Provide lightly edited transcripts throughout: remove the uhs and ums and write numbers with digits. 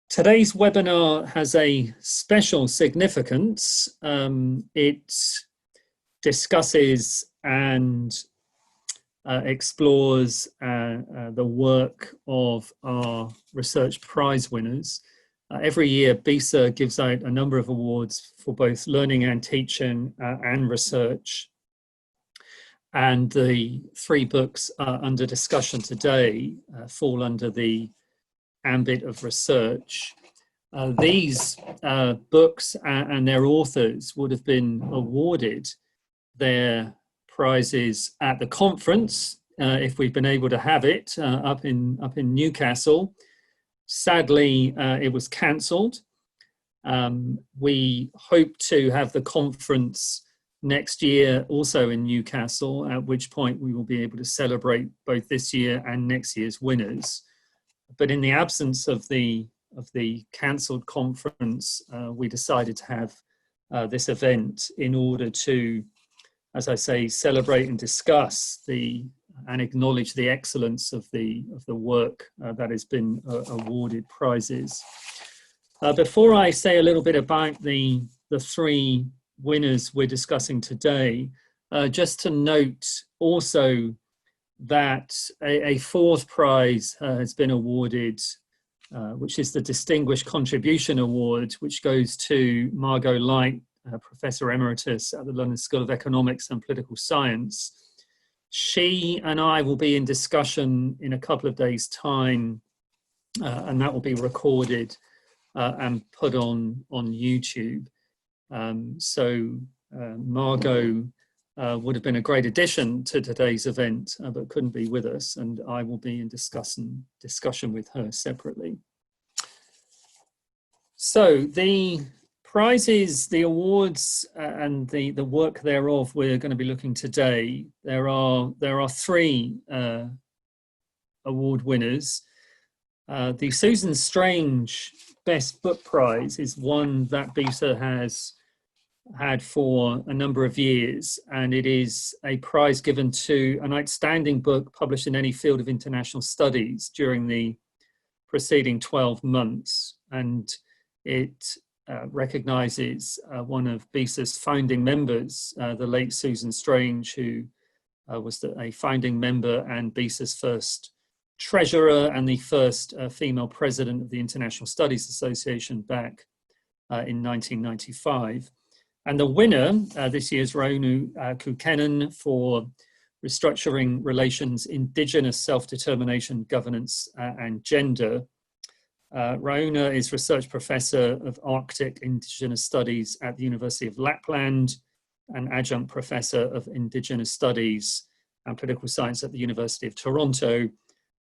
Today's webinar has a special significance. It discusses and explores the work of our research prize winners. Every year, BISA gives out a number of awards for both learning and teaching and research. And the three books under discussion today fall under the ambit of research. These books and their authors would have been awarded their prizes at the conference if we've been able to have it up in Newcastle. Sadly, it was cancelled. We hope to have the conference next year also in Newcastle, at which point we will be able to celebrate both this year and next year's winners. But in the absence of the cancelled conference, we decided to have this event in order to, as I say, celebrate and discuss and acknowledge the excellence of the work that has been awarded prizes. Before I say a little bit about the three winners we're discussing today, just to note also that a fourth prize has been awarded, which is the Distinguished Contribution Award, which goes to Margot Light, Professor Emeritus at the London School of Economics and Political Science. She and I will be in discussion in a couple of days' time, and that will be recorded and put on YouTube. Margot would have been a great addition to today's event, but couldn't be with us, and I will be in discussion with her separately. So the prizes, the awards, and the work thereof we're going to be looking today. There are three award winners. The Susan Strange Best Book Prize is one that BISA has had for a number of years, and it is a prize given to an outstanding book published in any field of international studies during the preceding 12 months. And it recognizes one of BISA's founding members, the late Susan Strange, who was a founding member and BISA's first treasurer and the first female president of the International Studies Association back in 1995. And the winner this year is Reinu Kukennen for Restructuring Relations, Indigenous Self-Determination, Governance and Gender. Reinu is Research Professor of Arctic Indigenous Studies at the University of Lapland and Adjunct Professor of Indigenous Studies and Political Science at the University of Toronto,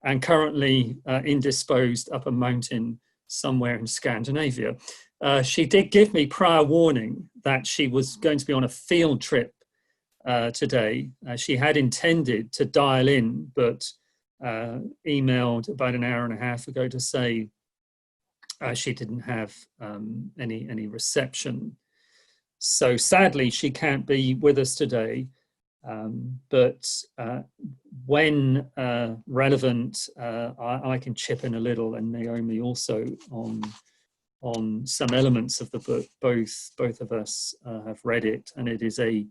and currently indisposed up a mountain somewhere in Scandinavia. She did give me prior warning that she was going to be on a field trip today. She had intended to dial in, but emailed about an hour and a half ago to say she didn't have any reception. So sadly, she can't be with us today. But when relevant, I can chip in a little, and Naomi also on some elements of the book. Both of us have read it, and it is a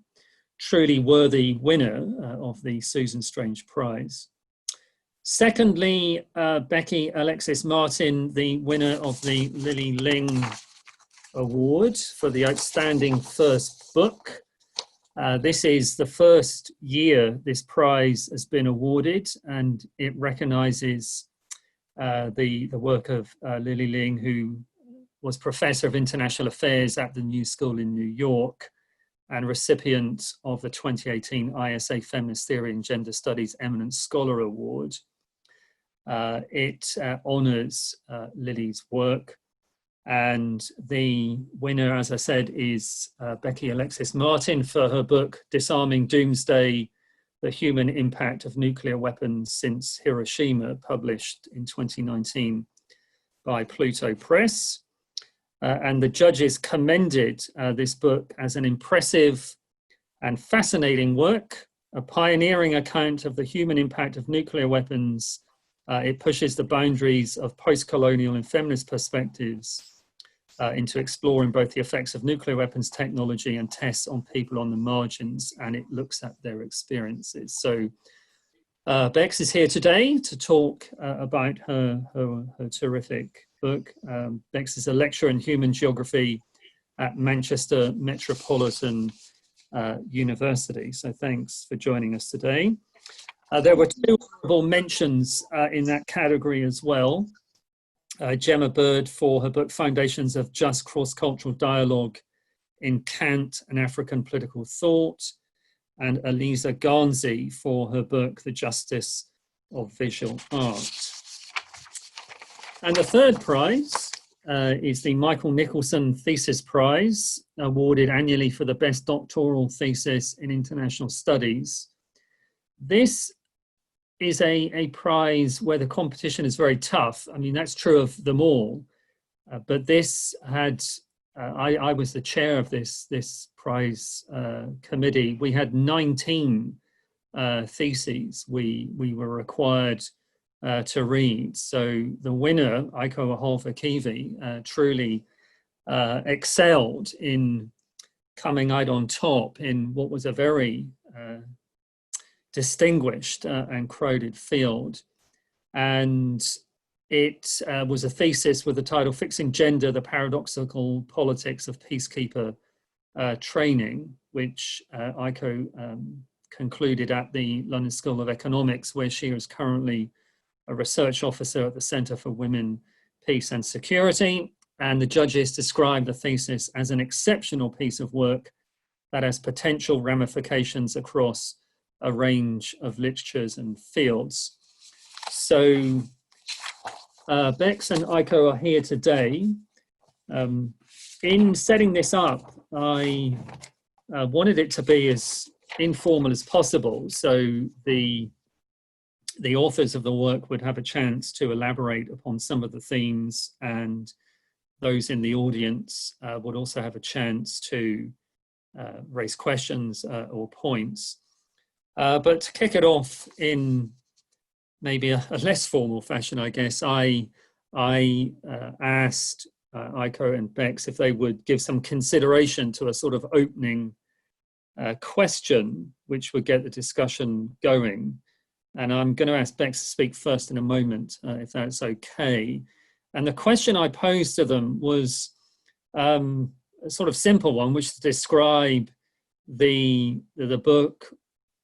truly worthy winner of the Susan Strange Prize. Secondly, Becky Alexis-Martin, the winner of the Ling Award for the Outstanding First Book. This is the first year this prize has been awarded, and it recognizes the work of Lily Ling, who was Professor of International Affairs at the New School in New York and recipient of the 2018 ISA Feminist Theory and Gender Studies Eminent Scholar Award. It honors Lily's work, and the winner, as I said, is Becky Alexis-Martin for her book, Disarming Doomsday, The Human Impact of Nuclear Weapons Since Hiroshima, published in 2019 by Pluto Press. And the judges commended this book as an impressive and fascinating work, a pioneering account of the human impact of nuclear weapons It pushes the boundaries of post-colonial and feminist perspectives into exploring both the effects of nuclear weapons technology and tests on people on the margins, and it looks at their experiences. So Bex is here today to talk about her terrific book. Bex is a lecturer in human geography at Manchester Metropolitan University. So thanks for joining us today. There were two honorable mentions in that category as well. Gemma Bird for her book Foundations of Just Cross-Cultural Dialogue in Kant and African Political Thought, and Eliza Garnsey for her book The Justice of Visual Art. And the third prize is the Michael Nicholson Thesis Prize, awarded annually for the best doctoral thesis in international studies. This is a prize where the competition is very tough. I mean, that's true of them all. But this had, I was the chair of this prize committee. We had 19 theses we were required to read. So the winner, Aiko Holvikivi, truly excelled in coming out on top in what was a very distinguished and crowded field. And it was a thesis with the title Fixing Gender, the Paradoxical Politics of Peacekeeper Training, which Aiko concluded at the London School of Economics, where she is currently a research officer at the Centre for Women, Peace and Security. And the judges described the thesis as an exceptional piece of work that has potential ramifications across a range of literatures and fields. So Bex and Aiko are here today. In setting this up, I wanted it to be as informal as possible, so the authors of the work would have a chance to elaborate upon some of the themes, and those in the audience would also have a chance to raise questions or points. But to kick it off in maybe a less formal fashion, I guess, I asked Aiko and Bex if they would give some consideration to a sort of opening question, which would get the discussion going. And I'm going to ask Bex to speak first in a moment, if that's okay. And the question I posed to them was a sort of simple one, which is to describe the book,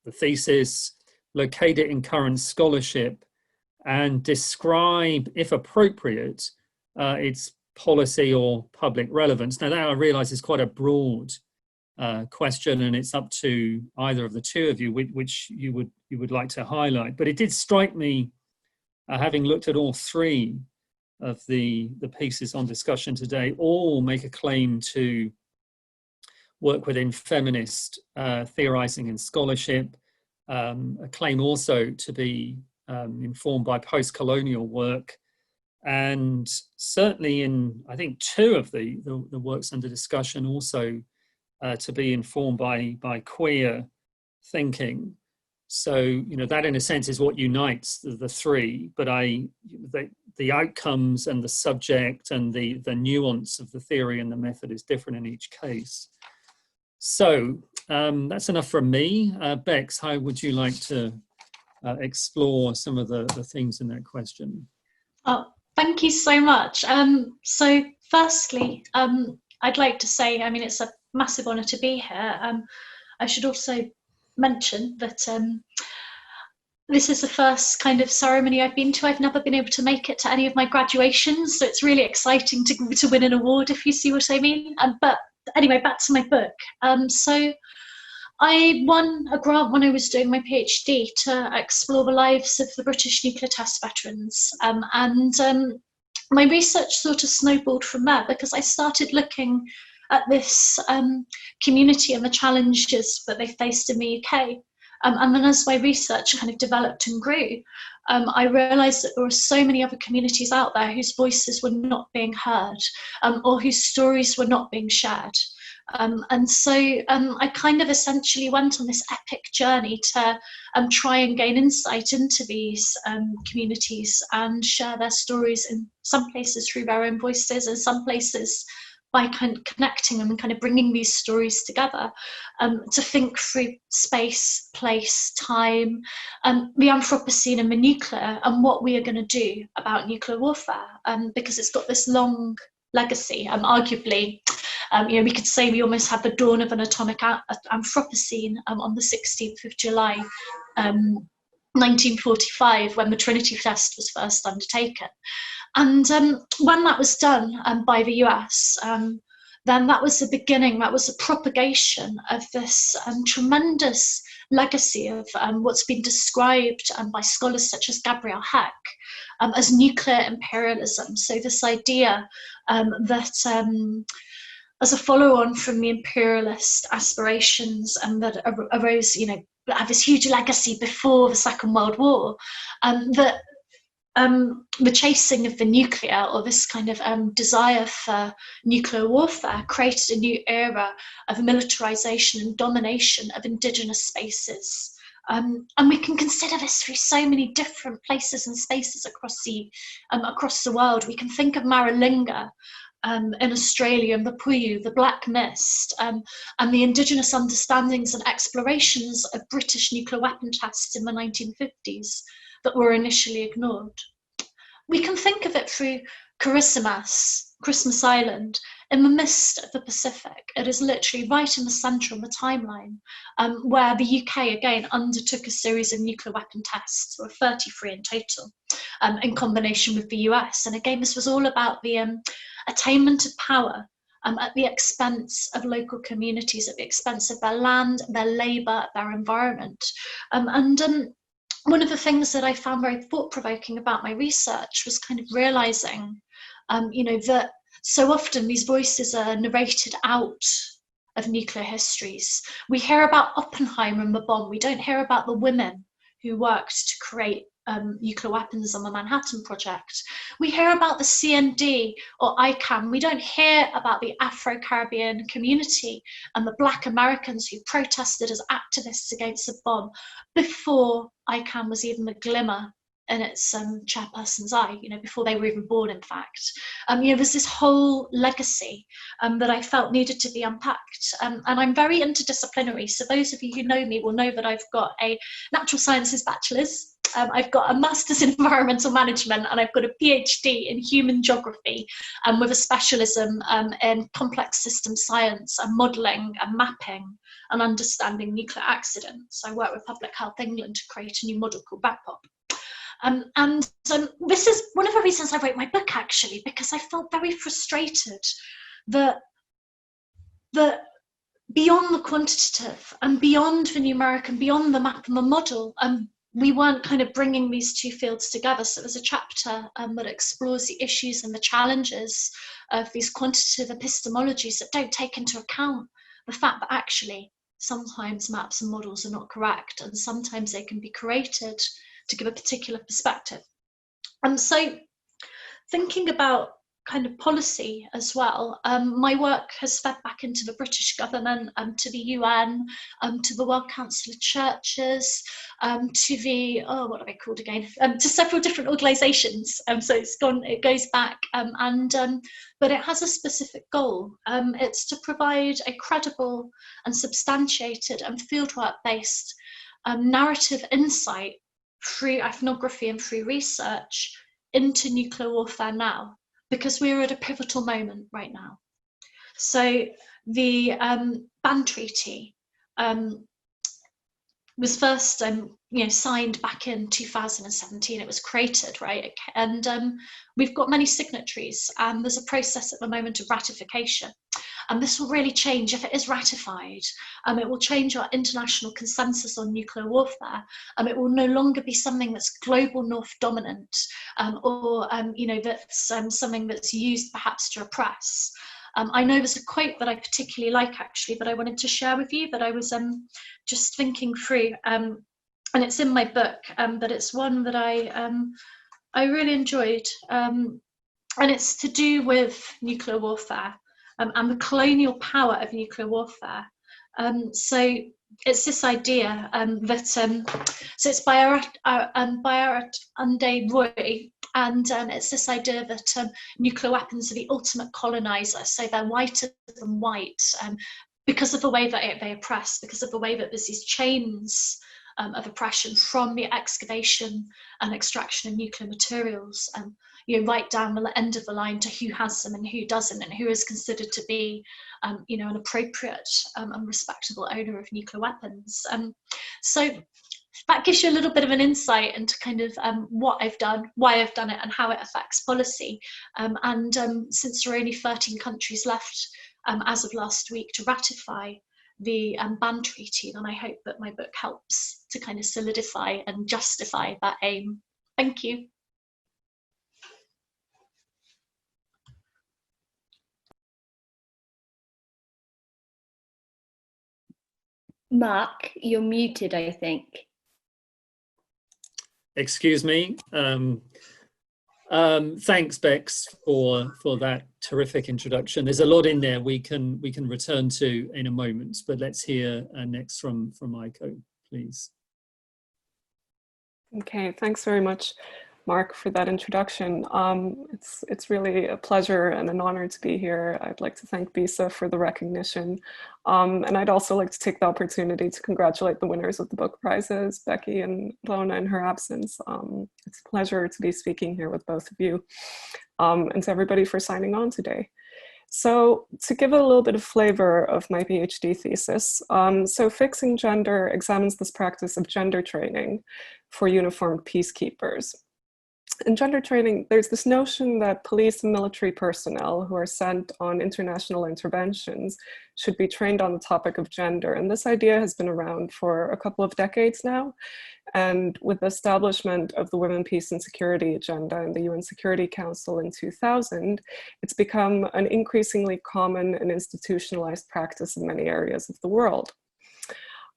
the thesis, locate it in current scholarship, and describe, if appropriate, its policy or public relevance. Now that I realise is quite a broad question, and it's up to either of the two of you which you would like to highlight. But it did strike me, having looked at all three of the pieces on discussion today, all make a claim to work within feminist theorizing and scholarship, a claim also to be informed by post-colonial work, and certainly in, I think, two of the works under discussion also to be informed by queer thinking. So, you know, that in a sense is what unites the three, but the outcomes and the subject and the nuance of the theory and the method is different in each case. So that's enough from me. Bex, how would you like to explore some of the themes in that question? Oh, thank you so much. So firstly, I'd like to say, I mean, it's a massive honour to be here. I should also mention that this is the first kind of ceremony I've been to. I've never been able to make it to any of my graduations, so it's really exciting to win an award, if you see what I mean. But anyway, back to my book. So I won a grant when I was doing my PhD to explore the lives of the British nuclear test veterans. My research sort of snowballed from there, because I started looking at this community and the challenges that they faced in the UK. And then as my research kind of developed and grew, I realised that there were so many other communities out there whose voices were not being heard, or whose stories were not being shared. And so I kind of essentially went on this epic journey to try and gain insight into these communities and share their stories, in some places through their own voices, and some places by kind of connecting them and kind of bringing these stories together, to think through space, place, time, the Anthropocene and the nuclear, and what we are going to do about nuclear warfare, because it's got this long legacy. Arguably, we could say we almost had the dawn of an atomic Anthropocene on the 16th of July, 1945, when the Trinity test was first undertaken. And when that was done by the US, then that was the beginning, that was the propagation of this tremendous legacy of what's been described by scholars such as Gabrielle Heck as nuclear imperialism. So this idea that as a follow-on from the imperialist aspirations that arose, have this huge legacy before the Second World War, that the chasing of the nuclear, or this kind of desire for nuclear warfare, created a new era of militarization and domination of indigenous spaces. And we can consider this through so many different places and spaces across the world. We can think of Maralinga in Australia, and the Puyu, the Black Mist, and the indigenous understandings and explorations of British nuclear weapon tests in the 1950s that were initially ignored. We can think of it through Christmas Island, in the midst of the Pacific. It is literally right in the centre of the timeline, where the UK again undertook a series of nuclear weapon tests, or 33 in total, in combination with the US. And again, this was all about the attainment of power at the expense of local communities, at the expense of their land, their labour, their environment. One of the things that I found very thought-provoking about my research was kind of realising, that so often these voices are narrated out of nuclear histories. We hear about Oppenheimer and the bomb. We don't hear about the women who worked to create nuclear weapons on the Manhattan Project. We hear about the CND or ICAM. We don't hear about the Afro-Caribbean community and the Black Americans who protested as activists against the bomb before ICAM was even a glimmer in its chairperson's eye, before they were even born, in fact. There's this whole legacy that I felt needed to be unpacked. And I'm very interdisciplinary. So those of you who know me will know that I've got a natural sciences bachelor's, I've got a master's in environmental management, and I've got a PhD in human geography, with a specialism in complex system science and modelling and mapping and understanding nuclear accidents. I work with Public Health England to create a new model called BAPOP. This is one of the reasons I wrote my book, actually, because I felt very frustrated that beyond the quantitative and beyond the numeric and beyond the map and the model, we weren't kind of bringing these two fields together. So there's a chapter that explores the issues and the challenges of these quantitative epistemologies that don't take into account the fact that actually sometimes maps and models are not correct, and sometimes they can be created to give a particular perspective. And so thinking about kind of policy as well, my work has fed back into the British government, to the UN, to the World Council of Churches, to the, what are they called again? To several different organisations. So it goes back, but it has a specific goal. It's to provide a credible and substantiated and fieldwork-based narrative insight through ethnography and through research into nuclear warfare now, because we're at a pivotal moment right now. So the ban treaty was first signed back in 2017. It was created, right? And we've got many signatories, and there's a process at the moment of ratification. And this will really change, if it is ratified, it will change our international consensus on nuclear warfare. It will no longer be something that's global north dominant, or that's something that's used perhaps to oppress. I know there's a quote that I particularly like, actually, that I wanted to share with you, that I was just thinking through, and it's in my book, but it's one that I really enjoyed, and it's to do with nuclear warfare. and the colonial power of nuclear warfare. So it's this idea that, so it's by Ande Roy, and it's this idea that nuclear weapons are the ultimate colonizer, so they're whiter than white, because of the way that they oppress, because of the way that there's these chains of oppression from the excavation and extraction of nuclear materials, right down the end of the line to who has them and who doesn't, and who is considered to be, an appropriate and respectable owner of nuclear weapons. So that gives you a little bit of an insight into kind of what I've done, why I've done it, and how it affects policy. Since there are only 13 countries left as of last week to ratify the ban treaty, then I hope that my book helps to kind of solidify and justify that aim. Thank you. Mark, you're muted, I think. Excuse me. Thanks, Bex, for that terrific introduction. There's a lot in there we can return to in a moment, but let's hear next from Aiko, please. Okay, thanks very much, Mark, for that introduction. It's really a pleasure and an honor to be here. I'd like to thank BISA for the recognition. And I'd also like to take the opportunity to congratulate the winners of the book prizes, Becky and Lona in her absence. It's a pleasure to be speaking here with both of you, and to everybody for signing on today. So to give a little bit of flavor of my PhD thesis, so Fixing Gender examines this practice of gender training for uniformed peacekeepers. In gender training, there's this notion that police and military personnel who are sent on international interventions should be trained on the topic of gender. And this idea has been around for a couple of decades now. And with the establishment of the Women, Peace and Security agenda in the UN Security Council in 2000, it's become an increasingly common and institutionalized practice in many areas of the world.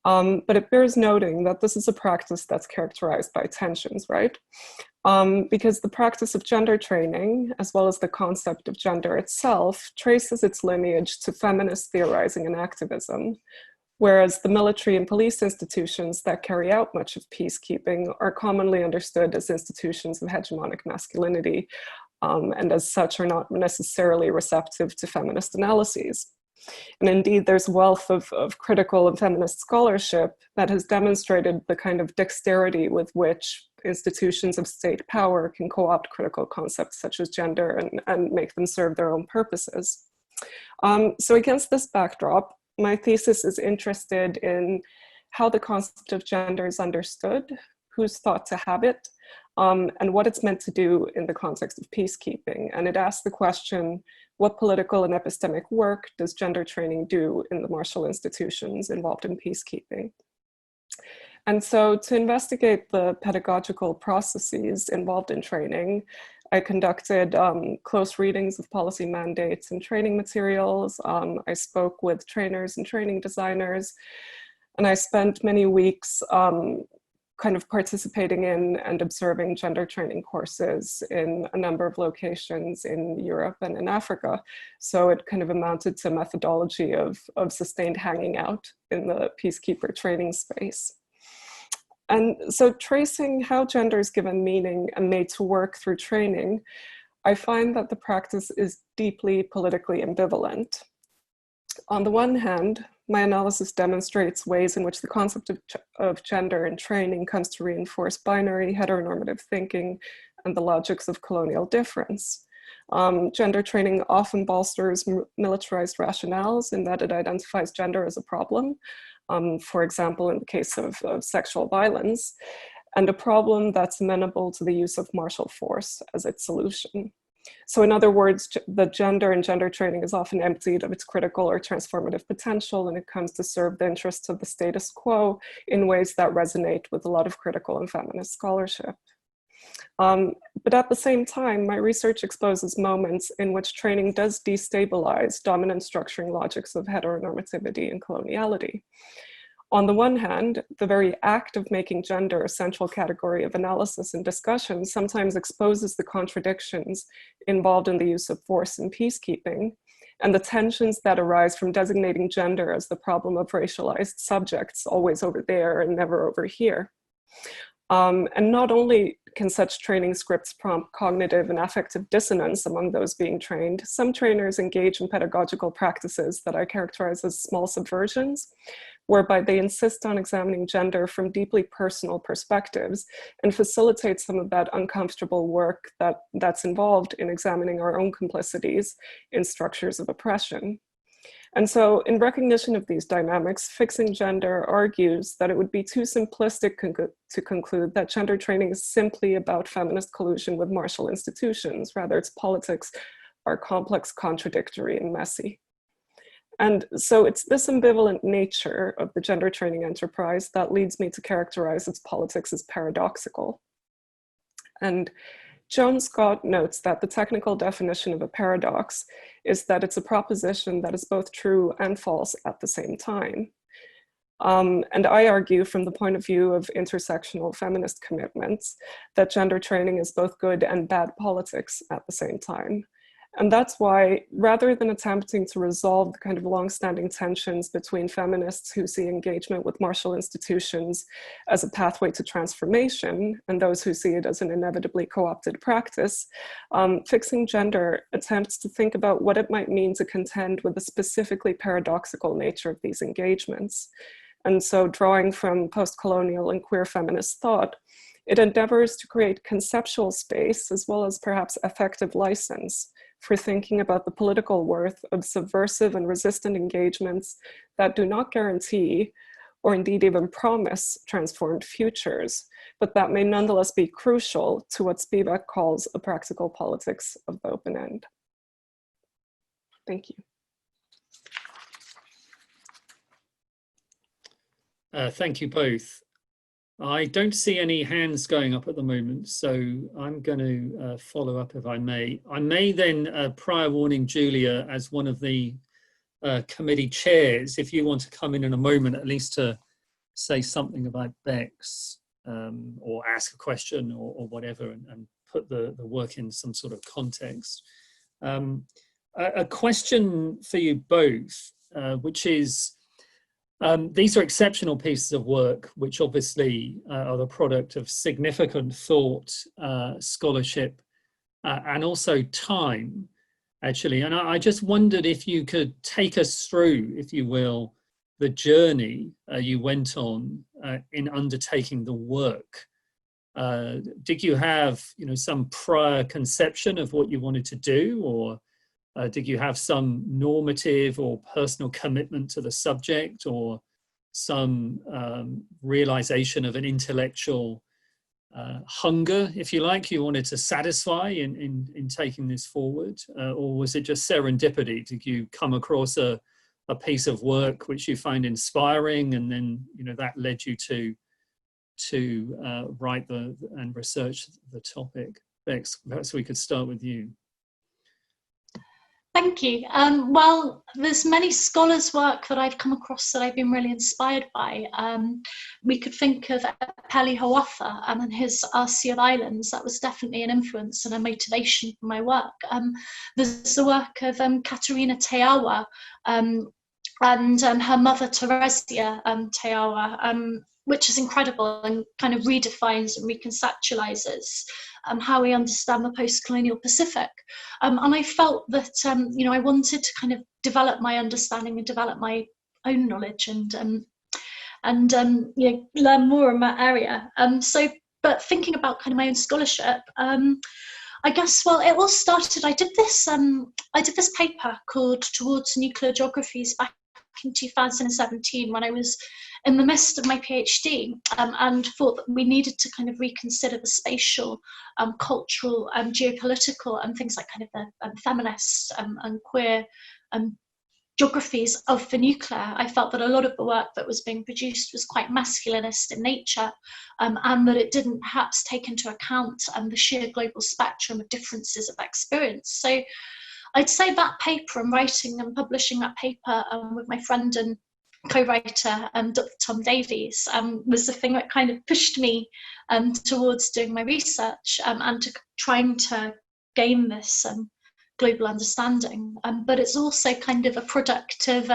But it bears noting that this is a practice that's characterized by tensions, right? Because the practice of gender training, as well as the concept of gender itself, traces its lineage to feminist theorizing and activism, whereas the military and police institutions that carry out much of peacekeeping are commonly understood as institutions of hegemonic masculinity, and as such are not necessarily receptive to feminist analyses. And indeed, there's a wealth of critical and feminist scholarship that has demonstrated the kind of dexterity with which institutions of state power can co-opt critical concepts such as gender and make them serve their own purposes. So against this backdrop, my thesis is interested in how the concept of gender is understood, who's thought to have it, and what it's meant to do in the context of peacekeeping. And it asks the question, what political and epistemic work does gender training do in the martial institutions involved in peacekeeping? And so to investigate the pedagogical processes involved in training, I conducted close readings of policy mandates and training materials. I spoke with trainers and training designers, and I spent many weeks kind of participating in and observing gender training courses in a number of locations in Europe and in Africa. So it kind of amounted to a methodology of sustained hanging out in the peacekeeper training space. And so tracing how gender is given meaning and made to work through training, I find that the practice is deeply politically ambivalent. On the one hand, my analysis demonstrates ways in which the concept of gender in training comes to reinforce binary heteronormative thinking and the logics of colonial difference. Gender training often bolsters militarized rationales in that it identifies gender as a problem, for example, in the case of sexual violence, and a problem that's amenable to the use of martial force as its solution. So in other words, the gender in gender training is often emptied of its critical or transformative potential, and it comes to serve the interests of the status quo in ways that resonate with a lot of critical and feminist scholarship. But at the same time, my research exposes moments in which training does destabilize dominant structuring logics of heteronormativity and coloniality. On the one hand, the very act of making gender a central category of analysis and discussion sometimes exposes the contradictions involved in the use of force in peacekeeping, and the tensions that arise from designating gender as the problem of racialized subjects, always over there and never over here. And not only can such training scripts prompt cognitive and affective dissonance among those being trained, some trainers engage in pedagogical practices that I characterize as small subversions, whereby they insist on examining gender from deeply personal perspectives and facilitate some of that uncomfortable work that's involved in examining our own complicities in structures of oppression. And so in recognition of these dynamics, Fixing Gender argues that it would be too simplistic to conclude that gender training is simply about feminist collusion with martial institutions. Rather, its politics are complex, contradictory, and messy. And so it's this ambivalent nature of the gender training enterprise that leads me to characterize its politics as paradoxical. And Joan Scott notes that the technical definition of a paradox is that it's a proposition that is both true and false at the same time. And I argue from the point of view of intersectional feminist commitments that gender training is both good and bad politics at the same time. And that's why, rather than attempting to resolve the kind of longstanding tensions between feminists who see engagement with martial institutions as a pathway to transformation and those who see it as an inevitably co-opted practice, Fixing Gender attempts to think about what it might mean to contend with the specifically paradoxical nature of these engagements. And so, drawing from postcolonial and queer feminist thought, it endeavors to create conceptual space as well as perhaps affective license for thinking about the political worth of subversive and resistant engagements that do not guarantee or indeed even promise transformed futures, but that may nonetheless be crucial to what Spivak calls a practical politics of the open end. Thank you. Thank you both. I don't see any hands going up at the moment, so I'm going to follow up if I may. I may then, prior warning Julia, as one of the committee chairs, if you want to come in a moment, at least to say something about Bex or ask a question or whatever, and put the work in some sort of context. A question for you both, which is, these are exceptional pieces of work, which obviously are the product of significant thought, scholarship, and also time, actually. And I just wondered if you could take us through, if you will, the journey you went on in undertaking the work. Did you have, some prior conception of what you wanted to do, or did you have some normative or personal commitment to the subject, or some realization of an intellectual hunger, if you like, you wanted to satisfy in taking this forward? Or was it just serendipity? Did you come across a piece of work which you find inspiring, and then that led you to write and research the topic? Bex, perhaps we could start with you. Thank you. Well, there's many scholars' work that I've come across that I've been really inspired by. We could think of Peli Hawatha and his Our Sea of Islands. That was definitely an influence and a motivation for my work. There's the work of Katerina Teawa and her mother Teresia Teawa, which is incredible and kind of redefines and reconceptualizes how we understand the post-colonial Pacific. And I felt that, I wanted to kind of develop my understanding and develop my own knowledge and learn more in that area. But thinking about kind of my own scholarship, I guess, well, it all started, I did this paper called Towards Nuclear Geographies back in 2017 when I was in the midst of my PhD, and thought that we needed to kind of reconsider the spatial, cultural, geopolitical, and things like kind of the feminist and queer geographies of the nuclear. I felt that a lot of the work that was being produced was quite masculinist in nature, and that it didn't perhaps take into account the sheer global spectrum of differences of experience. So I'd say that paper and writing and publishing that paper with my friend and co-writer Dr. Tom Davies was the thing that kind of pushed me towards doing my research and to trying to gain this global understanding, but it's also kind of a product of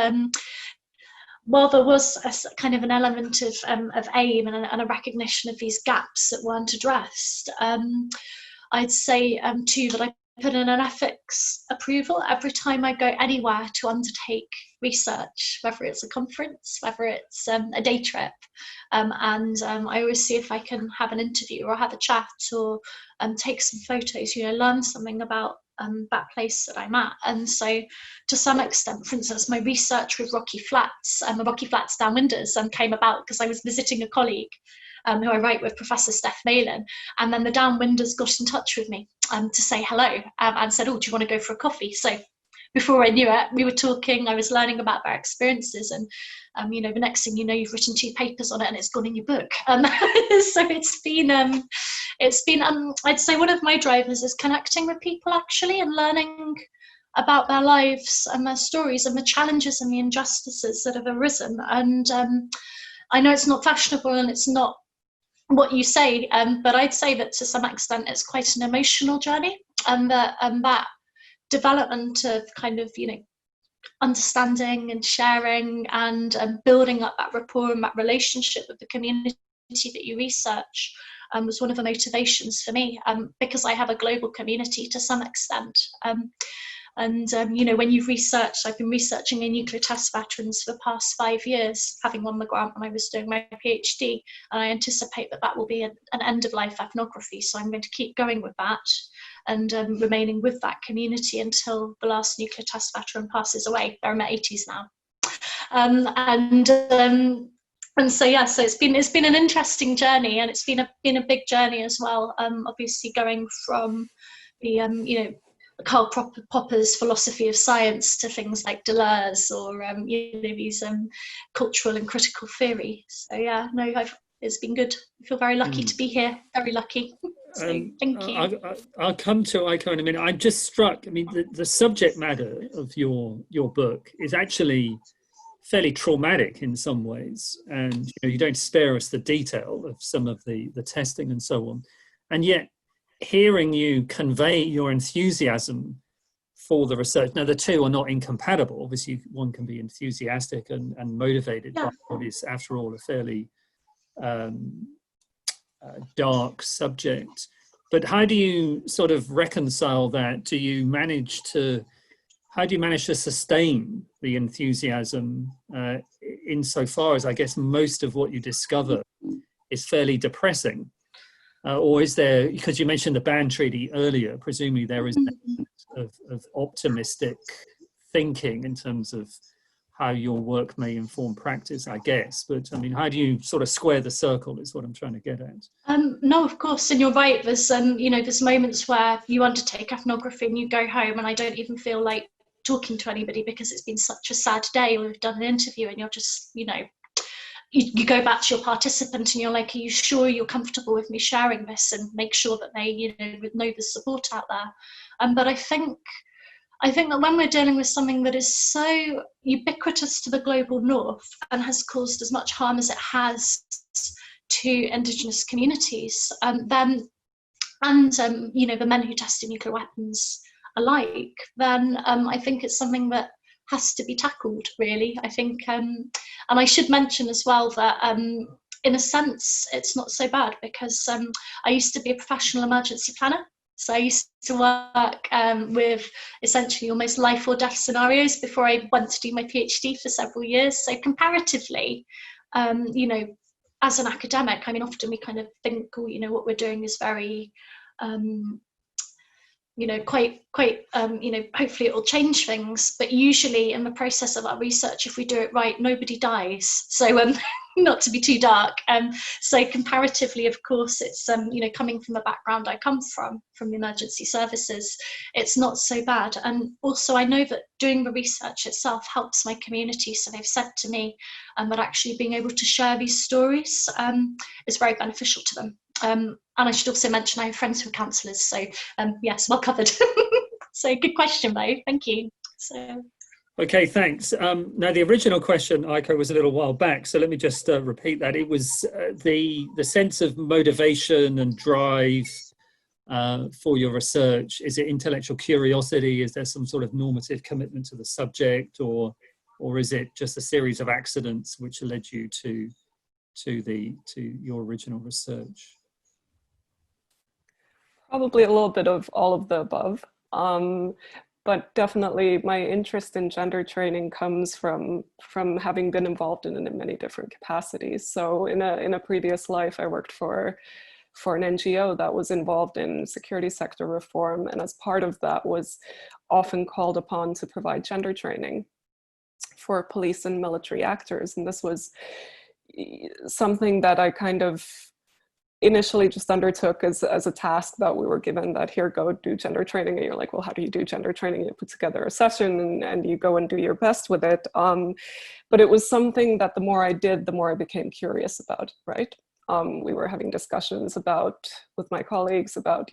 while there was kind of an element of aim and a recognition of these gaps that weren't addressed, I'd say too that I put in an ethics approval every time I go anywhere to undertake research, whether it's a conference, whether it's a day trip, and I always see if I can have an interview or have a chat or take some photos, learn something about that place that I'm at. And so to some extent, for instance, my research with Rocky Flats and the Rocky Flats downwinders came about because I was visiting a colleague who I write with, Professor Steph Malin, and then the downwinders got in touch with me to say hello and said, oh, do you want to go for a coffee? So before I knew it, we were talking, I was learning about their experiences, and the next thing you know, you've written 2 papers on it and it's gone in your book. So it's been I'd say one of my drivers is connecting with people actually and learning about their lives and their stories and the challenges and the injustices that have arisen. And I know it's not fashionable and it's not what you say, but I'd say that to some extent it's quite an emotional journey, and that development of kind of understanding and sharing and building up that rapport and that relationship with the community that you research was one of the motivations for me, because I have a global community to some extent. And when you've researched, I've been researching in nuclear test veterans for the past 5 years, having won the grant when I was doing my PhD, and I anticipate that will be an end-of-life ethnography, so I'm going to keep going with that and remaining with that community until the last nuclear test veteran passes away. They're in their 80s now. And so it's been an interesting journey, and it's been a big journey as well. Obviously going from the Karl Popper's philosophy of science to things like Deleuze or these cultural and critical theory. So it's been good. I feel very lucky to be here. Very lucky. So thank you. I'll come to Aiko in a minute. I'm just struck. I mean, the subject matter of your book is actually fairly traumatic in some ways, and you don't spare us the detail of some of the testing and so on, and yet hearing you convey your enthusiasm for the research. Now, the two are not incompatible. Obviously, one can be enthusiastic and motivated by what is, after all, a fairly dark subject. But how do you sort of reconcile that? How do you manage to sustain the enthusiasm insofar as I guess most of what you discover is fairly depressing? Or is there, because you mentioned the ban treaty earlier, presumably there is an element of optimistic thinking in terms of how your work may inform practice, I guess. But I mean, how do you sort of square the circle is what I'm trying to get at. No, of course, and you're right. There's, there's moments where you undertake ethnography and you go home and I don't even feel like talking to anybody because it's been such a sad day, or we've done an interview and you're just, you go back to your participant and you're like, are you sure you're comfortable with me sharing this, and make sure that they, know the support out there. But I think that when we're dealing with something that is so ubiquitous to the global north and has caused as much harm as it has to Indigenous communities, the men who tested nuclear weapons alike, then I think it's something that has to be tackled, really. I think, and I should mention as well that in a sense it's not so bad, because I used to be a professional emergency planner. So I used to work with essentially almost life or death scenarios before I went to do my PhD for several years. So comparatively, as an academic, I mean, often we kind of think, what we're doing is very, quite, hopefully it will change things. But usually in the process of our research, if we do it right, nobody dies. So not to be too dark. So comparatively, of course, it's, coming from the background I come from the emergency services, it's not so bad. And also I know that doing the research itself helps my community. So they've said to me that actually being able to share these stories is very beneficial to them. And I should also mention I have friends who are counsellors. So yes, well covered. So good question though, thank you. So. Okay, thanks. Now, the original question, Aiko, was a little while back, so let me just repeat that. It was the sense of motivation and drive for your research? Is it intellectual curiosity? Is there some sort of normative commitment to the subject, or is it just a series of accidents which led you to your original research? Probably a little bit of all of the above. But definitely my interest in gender training comes from having been involved in it in many different capacities. So in a previous life, I worked for an NGO that was involved in security sector reform, and as part of that was often called upon to provide gender training for police and military actors. And this was something that I kind of initially just undertook as a task that we were given, that here, go do gender training. And you're like, well, how do you do gender training? You put together a session and you go and do your best with it. But it was something that the more I did, the more I became curious about, right? We were having discussions with my colleagues about,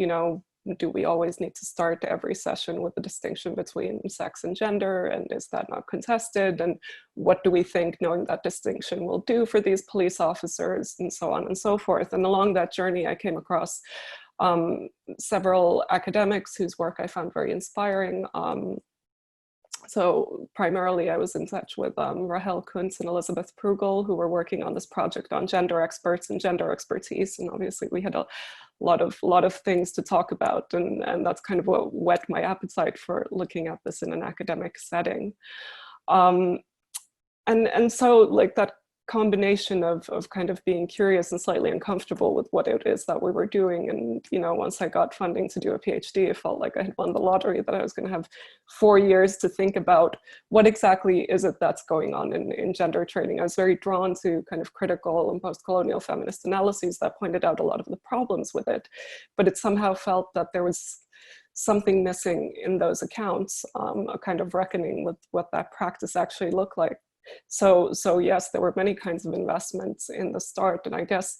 do we always need to start every session with the distinction between sex and gender? And is that not contested? And what do we think knowing that distinction will do for these police officers, and so on and so forth? And along that journey, I came across several academics whose work I found very inspiring. So primarily I was in touch with Rahel Kuntz and Elizabeth Prugel, who were working on this project on gender experts and gender expertise. And obviously we had a lot of things to talk about. And that's kind of what whet my appetite for looking at this in an academic setting. And so like that combination of kind of being curious and slightly uncomfortable with what it is that we were doing. And, once I got funding to do a PhD, it felt like I had won the lottery, that I was going to have 4 years to think about what exactly is it that's going on in gender training. I was very drawn to kind of critical and post-colonial feminist analyses that pointed out a lot of the problems with it, but it somehow felt that there was something missing in those accounts, a kind of reckoning with what that practice actually looked like. So yes, there were many kinds of investments in the start, and I guess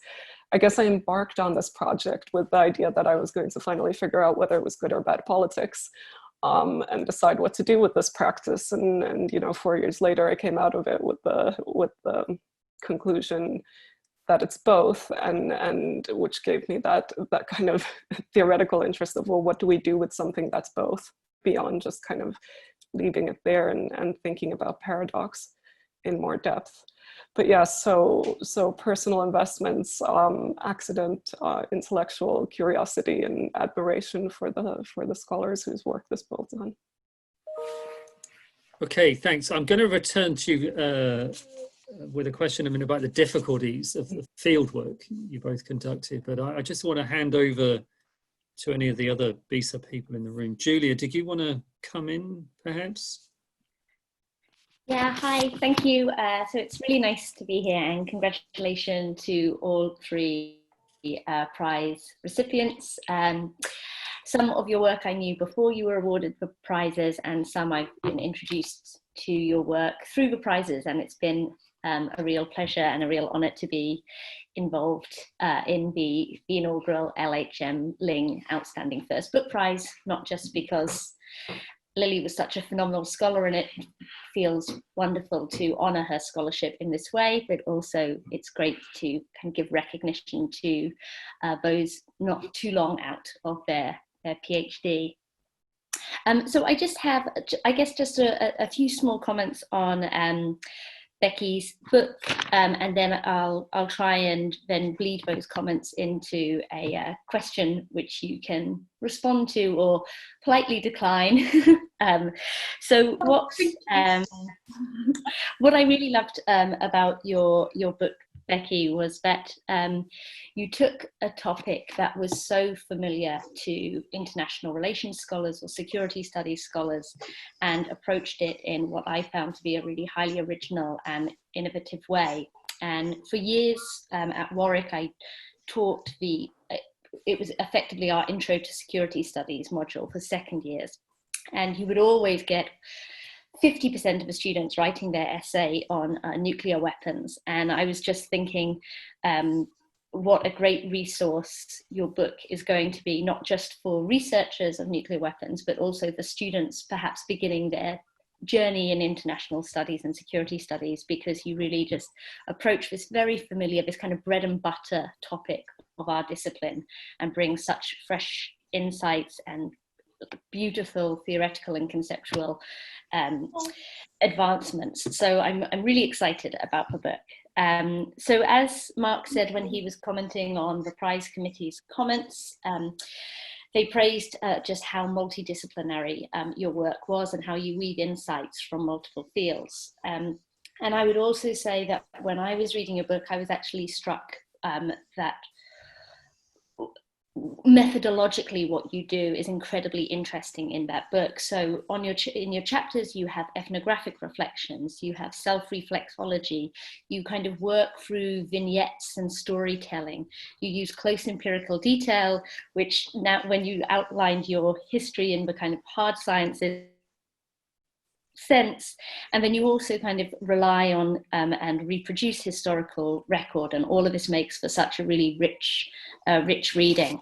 I embarked on this project with the idea that I was going to finally figure out whether it was good or bad politics, and decide what to do with this practice. And 4 years later, I came out of it with the conclusion that it's both, and which gave me that kind of theoretical interest of, well, what do we do with something that's both, beyond just kind of leaving it there and thinking about paradox in more depth. But yeah, so personal investments, accident, intellectual curiosity, and admiration for the scholars whose work this builds on. Okay, thanks. I'm going to return to you with a question about the difficulties of the fieldwork you both conducted, but I just want to hand over to any of the other BISA people in the room. Julia, did you want to come in, perhaps? Yeah, hi, thank you. So it's really nice to be here, and congratulations to all three prize recipients. Some of your work I knew before you were awarded the prizes, and some I've been introduced to your work through the prizes, and it's been a real pleasure and a real honor to be involved in the inaugural L.H.M. Ling Outstanding First Book Prize, not just because Lily was such a phenomenal scholar and it feels wonderful to honor her scholarship in this way, but also it's great to kind of give recognition to those not too long out of their PhD. So I just have, I guess, just a few small comments on Becky's book, and then I'll try and then bleed those comments into a question which you can respond to or politely decline. So what I really loved about your book, Becky, was that you took a topic that was so familiar to international relations scholars or security studies scholars and approached it in what I found to be a really highly original and innovative way. And for years at Warwick, I taught it was effectively our Intro to Security Studies module for second years. And you would always get 50% of the students writing their essay on nuclear weapons. And I was just thinking what a great resource your book is going to be, not just for researchers of nuclear weapons, but also for students perhaps beginning their journey in international studies and security studies, because you really just approach this very familiar, this kind of bread and butter topic of our discipline and bring such fresh insights and beautiful theoretical and conceptual advancements. So I'm really excited about the book. So as Mark said when he was commenting on the prize committee's comments, they praised just how multidisciplinary your work was and how you weave insights from multiple fields. And I would also say that when I was reading your book, I was actually struck that methodologically what you do is incredibly interesting in that book. So in your chapters, you have ethnographic reflections, you have self-reflexology, you kind of work through vignettes and storytelling, you use close empirical detail, which now when you outlined your history in the kind of hard sciences sense, and then you also kind of rely on and reproduce historical record, and all of this makes for such a really rich reading.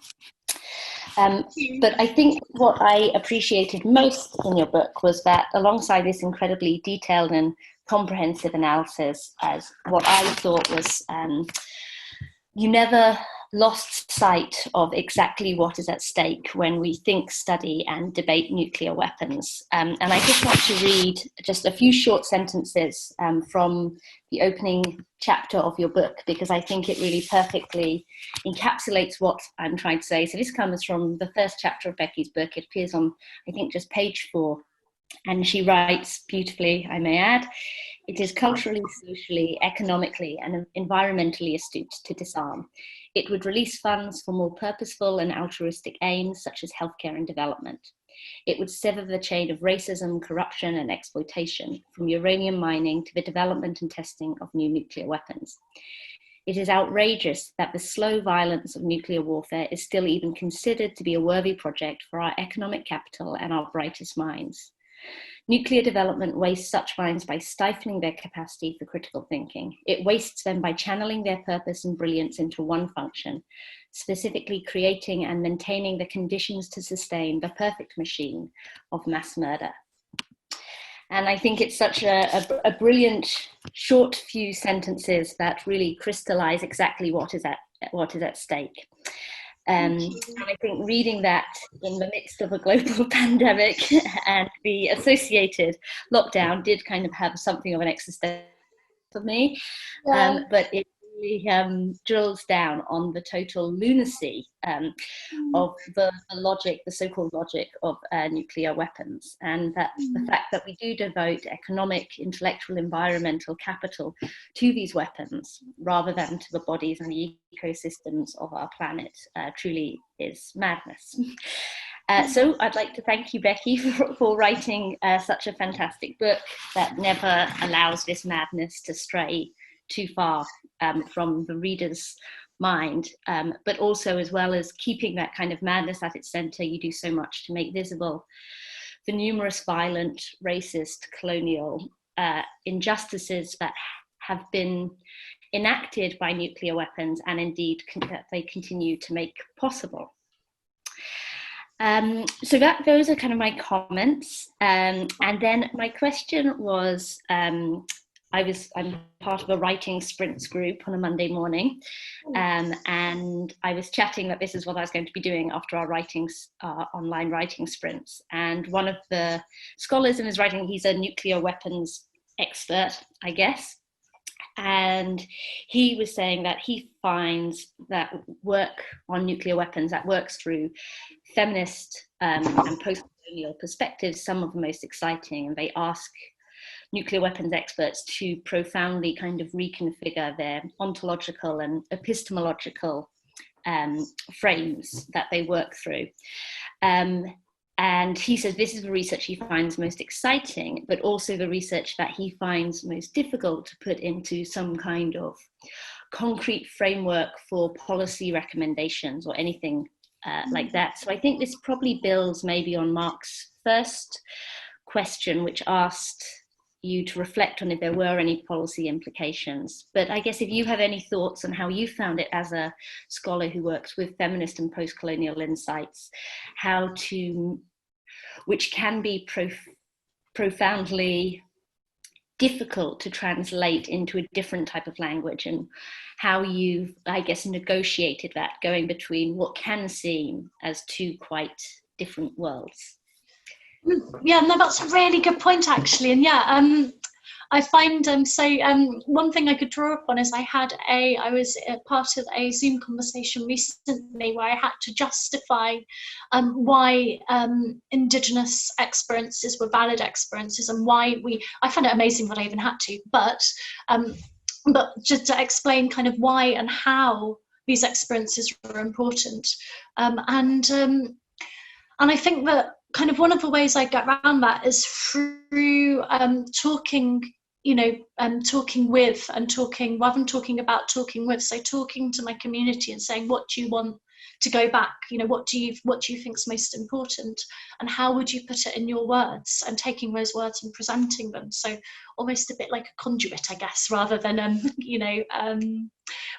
But I think what I appreciated most in your book was that alongside this incredibly detailed and comprehensive analysis, as what I thought was you never lost sight of exactly what is at stake when we think, study and debate nuclear weapons. And I just want to read just a few short sentences from the opening chapter of your book, because I think it really perfectly encapsulates what I'm trying to say. So this comes from the first chapter of Becky's book. It appears on, I think, just page 4. And she writes beautifully, I may add, "It is culturally, socially, economically, and environmentally astute to disarm. It would release funds for more purposeful and altruistic aims, such as healthcare and development. It would sever the chain of racism, corruption, and exploitation, from uranium mining to the development and testing of new nuclear weapons. It is outrageous that the slow violence of nuclear warfare is still even considered to be a worthy project for our economic capital and our brightest minds. Nuclear development wastes such minds by stifling their capacity for critical thinking. It wastes them by channeling their purpose and brilliance into one function, specifically creating and maintaining the conditions to sustain the perfect machine of mass murder." And I think it's such a brilliant short few sentences that really crystallize exactly what is at stake. And I think reading that in the midst of a global pandemic and the associated lockdown did kind of have something of an existential for me, but it really drills down on the total lunacy of the logic, the so-called logic of nuclear weapons, and that the fact that we do devote economic, intellectual, environmental capital to these weapons rather than to the bodies and the ecosystems of our planet truly is madness. So I'd like to thank you, Becky, for writing such a fantastic book that never allows this madness to stray too far from the reader's mind, but also, as well as keeping that kind of madness at its center, you do so much to make visible the numerous violent, racist, colonial injustices that have been enacted by nuclear weapons, and indeed that they continue to make possible. So those are kind of my comments. And then my question was, I'm part of a writing sprints group on a Monday morning, and I was chatting that this is what I was going to be doing after our online writing sprints. And one of the scholars in his writing, he's a nuclear weapons expert, I guess. And he was saying that he finds that work on nuclear weapons that works through feminist and post-colonial perspectives, some of the most exciting, and they ask nuclear weapons experts to profoundly kind of reconfigure their ontological and epistemological frames that they work through. And he says this is the research he finds most exciting, but also the research that he finds most difficult to put into some kind of concrete framework for policy recommendations or anything like that. So I think this probably builds maybe on Mark's first question, which asked you to reflect on if there were any policy implications. But I guess if you have any thoughts on how you found it as a scholar who works with feminist and post-colonial insights, which can be profoundly difficult to translate into a different type of language, and how you've, I guess, negotiated that, going between what can seem as two quite different worlds. Yeah, no, that's a really good point, actually. And yeah, I find, one thing I could draw upon is I was part of a Zoom conversation recently where I had to justify why Indigenous experiences were valid experiences, and why I found it amazing that I even had to, but just to explain kind of why and how these experiences were important. And I think that kind of one of the ways I get around that is through talking, talking with, and talking, rather than talking about, talking with. So talking to my community and saying, what do you want to go back? What do you think is most important, and how would you put it in your words? And taking those words and presenting them. So almost a bit like a conduit, I guess, rather than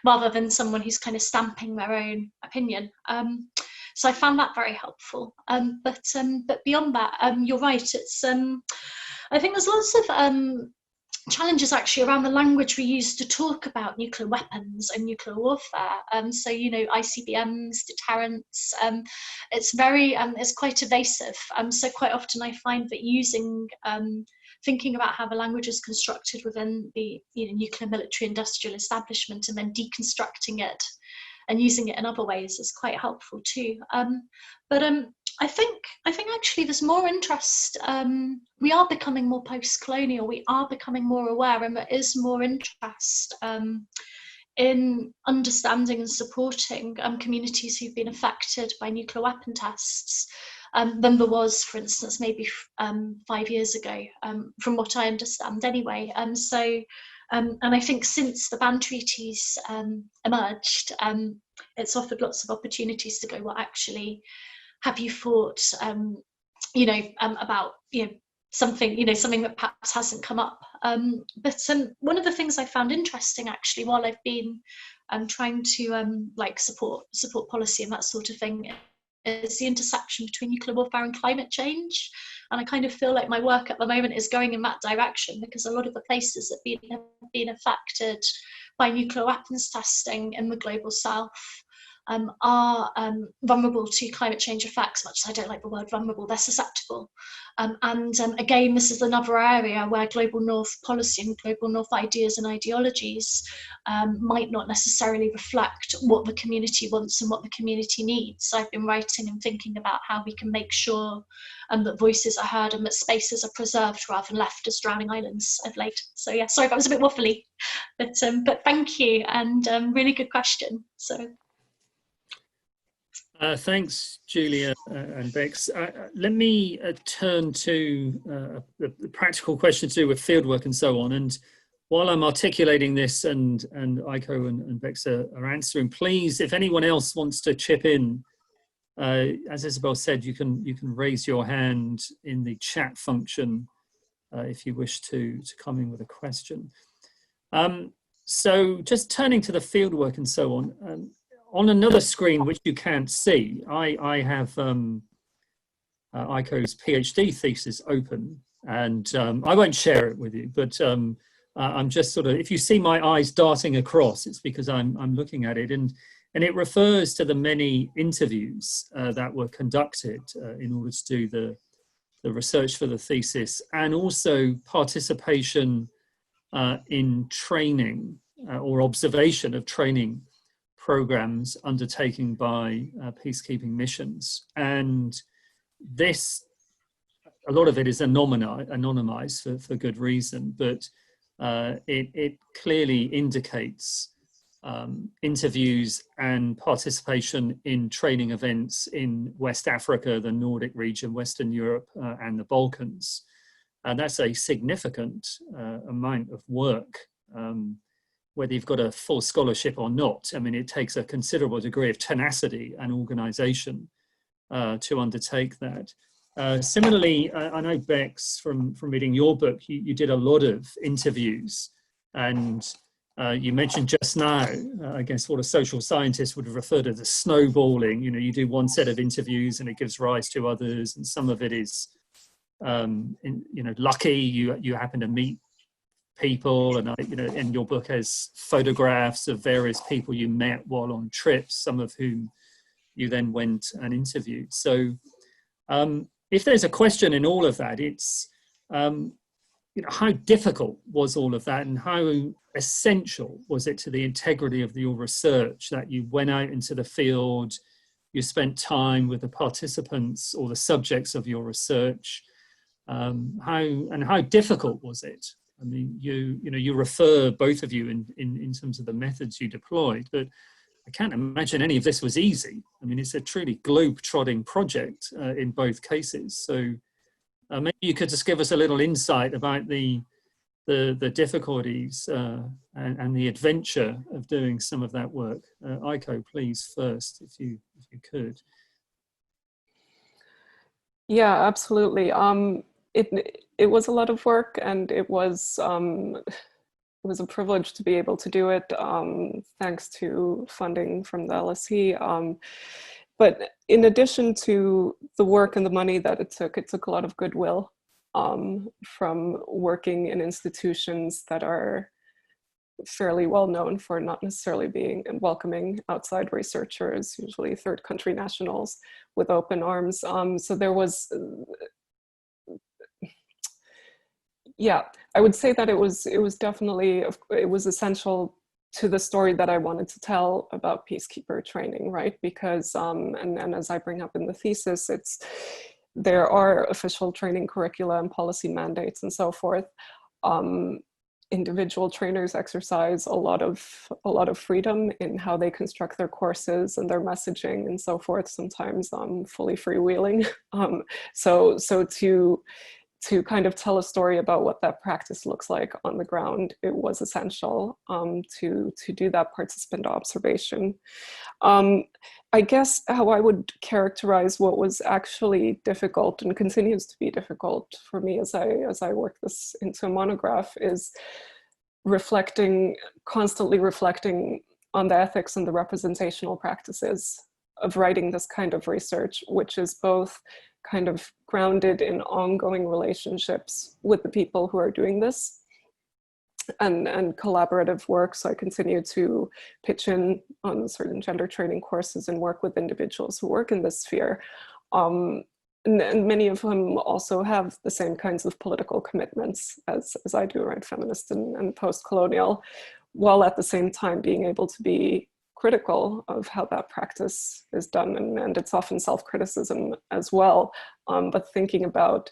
rather than someone who's kind of stamping their own opinion. So I found that very helpful. But beyond that, you're right. It's I think there's lots of challenges actually around the language we use to talk about nuclear weapons and nuclear warfare. So ICBMs, deterrence. It's quite evasive. So quite often I find that using thinking about how the language is constructed within the nuclear military industrial establishment, and then deconstructing it and using it in other ways is quite helpful too. But I think actually there's more interest. We are becoming more post-colonial. We are becoming more aware, and there is more interest in understanding and supporting communities who've been affected by nuclear weapon tests than there was, for instance, maybe 5 years ago, from what I understand anyway. And I think since the ban treaties emerged, it's offered lots of opportunities to go, well, actually, have you thought, about, something that perhaps hasn't come up. But one of the things I found interesting, actually, while I've been trying to support policy and that sort of thing, is the intersection between nuclear warfare and climate change. And I kind of feel like my work at the moment is going in that direction, because a lot of the places that have been affected by nuclear weapons testing in the global south are vulnerable to climate change effects. Much as I don't like the word vulnerable, they're susceptible. Again, this is another area where global north policy and global north ideas and ideologies might not necessarily reflect what the community wants and what the community needs. So I've been writing and thinking about how we can make sure that voices are heard and that spaces are preserved rather than left as drowning islands of late. So yeah, sorry, that was a bit waffly, but thank you, and really good question. So. Thanks, Julia and Bex. Let me turn to the practical questions to do with fieldwork and so on. And while I'm articulating this and Aiko and Bex are answering, please, if anyone else wants to chip in, as Isabel said, you can raise your hand in the chat function if you wish to come in with a question. So just turning to the fieldwork and so on another screen, which you can't see, I have Aiko's PhD thesis open, and I won't share it with you, but I'm just sort of, if you see my eyes darting across, it's because I'm looking at it, and it refers to the many interviews that were conducted in order to do the research for the thesis, and also participation in training or observation of training programs undertaken by peacekeeping missions. And this, a lot of it is anonymized for good reason, but it clearly indicates interviews and participation in training events in West Africa, the Nordic region, Western Europe, and the Balkans. And that's a significant amount of work, whether you've got a full scholarship or not. I mean, it takes a considerable degree of tenacity and organization to undertake that. Similarly, I know, Bex, from reading your book, you did a lot of interviews, and you mentioned just now, I guess, what a social scientist would refer to as snowballing. You do one set of interviews and it gives rise to others, and some of it is, lucky. You happen to meet people, and you know, in your book has photographs of various people you met while on trips, some of whom you then went and interviewed. So if there's a question in all of that, it's you know, how difficult was all of that, and how essential was it to the integrity of your research that you went out into the field, you spent time with the participants or the subjects of your research? How difficult was it? I mean, you know, you refer, both of you, in terms of the methods you deployed, but I can't imagine any of this was easy. I mean, it's a truly globe-trotting project in both cases. So maybe you could just give us a little insight about the difficulties and the adventure of doing some of that work. Aiko, please, first, if you could. Yeah, absolutely. It was a lot of work, and it was a privilege to be able to do it, thanks to funding from the LSE. But in addition to the work and the money that it took a lot of goodwill from working in institutions that are fairly well known for not necessarily being and welcoming outside researchers, usually third country nationals, with open arms. So there was, yeah, I would say that it was definitely, it was essential to the story that I wanted to tell about peacekeeper training, right? Because, and as I bring up in the thesis, there are official training curricula and policy mandates and so forth. Individual trainers exercise a lot of freedom in how they construct their courses and their messaging and so forth, sometimes fully freewheeling. So to kind of tell a story about what that practice looks like on the ground, it was essential to do that participant observation. I guess how I would characterize what was actually difficult and continues to be difficult for me as I work this into a monograph is constantly reflecting on the ethics and the representational practices of writing this kind of research, which is both kind of grounded in ongoing relationships with the people who are doing this and collaborative work. So I continue to pitch in on certain gender training courses and work with individuals who work in this sphere. And many of them also have the same kinds of political commitments as I do, right? Feminist and post-colonial, while at the same time being able to be critical of how that practice is done, and it's often self-criticism as well, but thinking about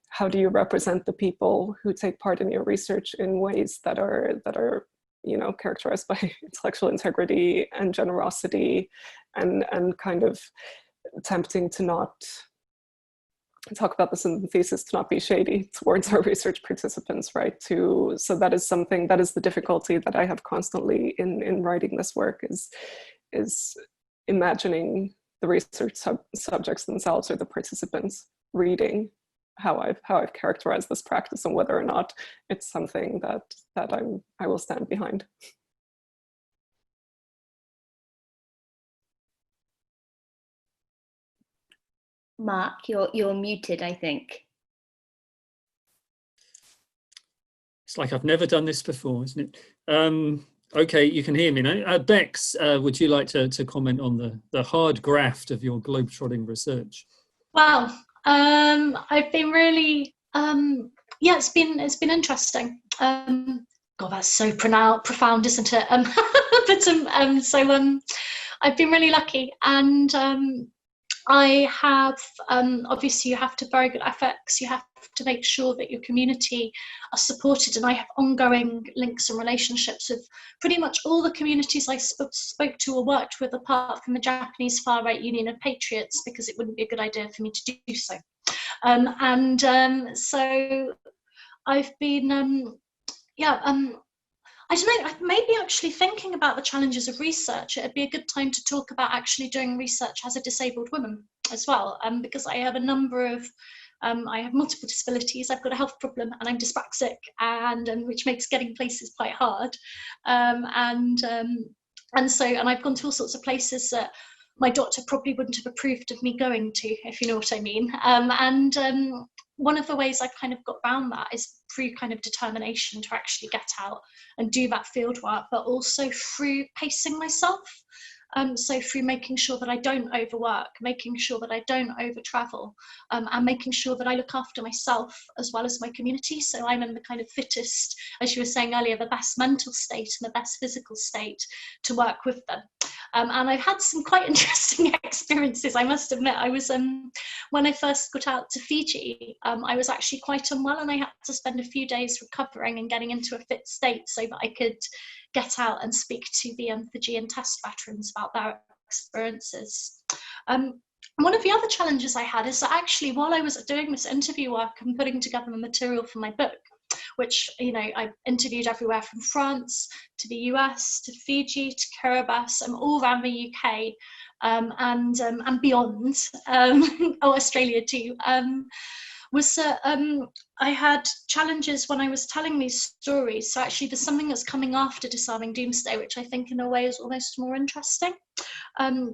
how do you represent the people who take part in your research in ways that are you know, characterized by intellectual integrity and generosity, and kind of attempting to not talk about this in the thesis, to not be shady towards our research participants, right? So that is something, that is the difficulty that I have constantly in writing this work, is imagining the research subjects themselves or the participants reading how I've characterized this practice and whether or not it's something that I will stand behind. Mark, you're muted, I think. It's like I've never done this before, isn't it? Okay, you can hear me now. Bex, would you like to comment on the hard graft of your globetrotting research? Wow, I've been really, yeah, it's been interesting. God, that's so profound, isn't it? But I've been really lucky, and I have, obviously you have to very good ethics, you have to make sure that your community are supported, and I have ongoing links and relationships with pretty much all the communities I spoke to or worked with, apart from the Japanese Far-Right Union of Patriots, because it wouldn't be a good idea for me to do so. So I've been, I don't know, maybe actually thinking about the challenges of research, it'd be a good time to talk about actually doing research as a disabled woman as well, because I have a number of, I have multiple disabilities, I've got a health problem, and I'm dyspraxic, and which makes getting places quite hard. And I've gone to all sorts of places that my doctor probably wouldn't have approved of me going to, if you know what I mean. one of the ways I've kind of got around that is through kind of determination to actually get out and do that field work, but also through pacing myself. So through making sure that I don't overwork, making sure that I don't over travel, and making sure that I look after myself as well as my community. So I'm in the kind of fittest, as you were saying earlier, the best mental state and the best physical state to work with them. And I've had some quite interesting experiences, I must admit. I was, when I first got out to Fiji, I was actually quite unwell, and I had to spend a few days recovering and getting into a fit state so that I could get out and speak to the Fijian test veterans about their experiences. One of the other challenges I had is that actually while I was doing this interview work and putting together the material for my book, which, you know, I interviewed everywhere from France to the US to Fiji to Kiribati and all around the UK, and beyond, Australia too, was that I had challenges when I was telling these stories. So actually there's something that's coming after Disarming Doomsday, which I think in a way is almost more interesting. I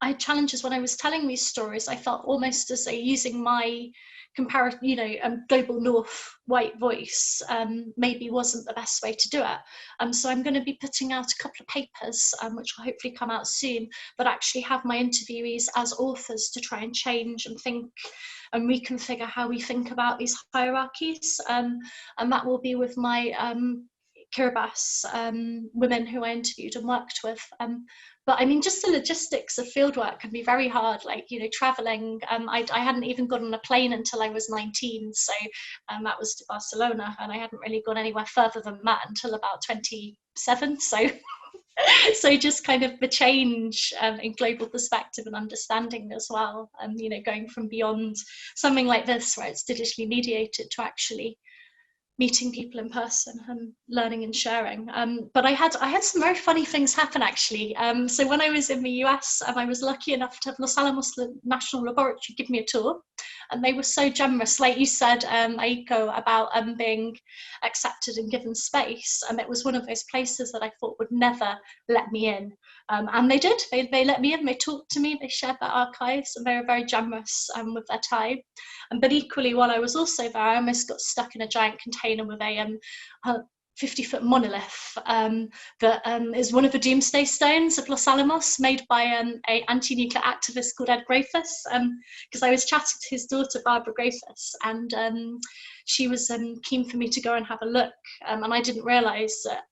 had challenges when I was telling these stories. I felt almost as though using my global north white voice maybe wasn't the best way to do it. So I'm going to be putting out a couple of papers, which will hopefully come out soon, that actually have my interviewees as authors to try and change and think and reconfigure how we think about these hierarchies. And that will be with my Kiribati women who I interviewed and worked with. But I mean, just the logistics of fieldwork can be very hard, like, you know, traveling. I hadn't even got on a plane until I was 19. So that was to Barcelona, and I hadn't really gone anywhere further than that until about 27. So, so just kind of the change in global perspective and understanding as well. You know, going from beyond something like this, where it's digitally mediated, to actually meeting people in person and learning and sharing. But I had some very funny things happen actually. So when I was in the US, I was lucky enough to have Los Alamos National Laboratory give me a tour, and they were so generous, like you said, Aiko, about being accepted and given space. It was one of those places that I thought would never let me in. And they did, they let me in, they talked to me, they shared their archives, and they were very generous with their time. But equally, while I was also there, I almost got stuck in a giant container with a 50-foot monolith that is one of the Doomsday Stones of Los Alamos, made by an anti-nuclear activist called Ed Grofus, because I was chatting to his daughter, Barbara Grofus, and she was keen for me to go and have a look. And I didn't realise that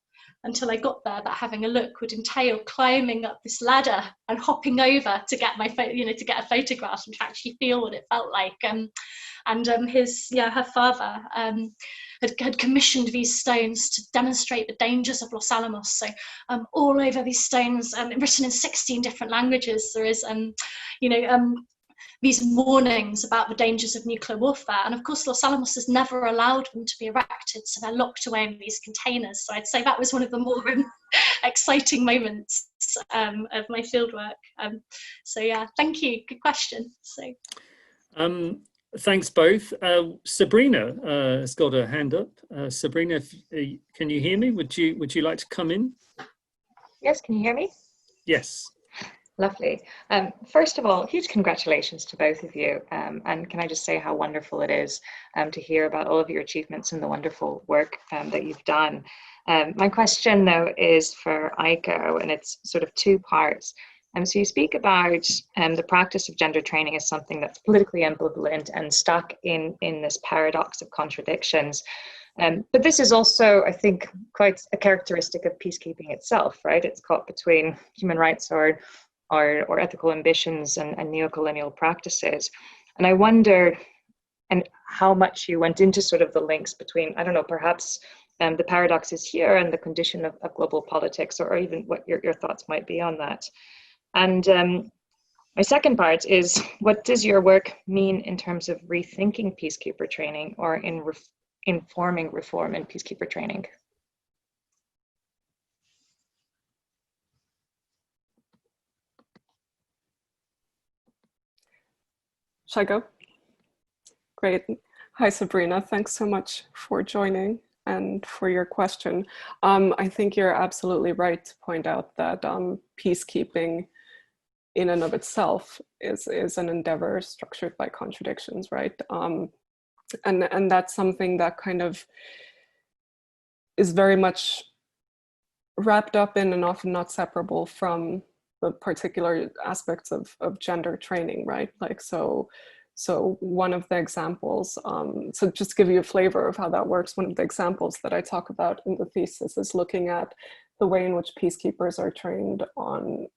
until I got there, that having a look would entail climbing up this ladder and hopping over to get my, to get a photograph and to actually feel what it felt like. Her father had commissioned these stones to demonstrate the dangers of Los Alamos. So all over these stones, written in 16 different languages, there is, these warnings about the dangers of nuclear warfare. And of course, Los Alamos has never allowed them to be erected, so they're locked away in these containers. So I'd say that was one of the more exciting moments of my fieldwork. So yeah, thank you, good question. So. Thanks both. Sabrina has got her hand up. Sabrina, can you hear me? Would you like to come in? Yes, can you hear me? Yes. Lovely. First of all, huge congratulations to both of you. And can I just say how wonderful it is to hear about all of your achievements and the wonderful work that you've done. My question, though, is for Aiko, and it's sort of two parts. So you speak about the practice of gender training as something that's politically ambivalent and stuck in this paradox of contradictions. But this is also, I think, quite a characteristic of peacekeeping itself, right? It's caught between human rights or ethical ambitions and neocolonial practices. And I wonder how much you went into sort of the links between, I don't know, perhaps the paradoxes here and the condition of global politics, or even what your thoughts might be on that. And my second part is, what does your work mean in terms of rethinking peacekeeper training, or in informing reform in peacekeeper training? Shall I go? Great. Hi, Sabrina. Thanks so much for joining and for your question. I think you're absolutely right to point out that peacekeeping in and of itself is an endeavor structured by contradictions, right? And that's something that kind of is very much wrapped up in and often not separable from the particular aspects of gender training, right? Like, so one of the examples, so just to give you a flavor of how that works, one of the examples that I talk about in the thesis is looking at the way in which peacekeepers are trained on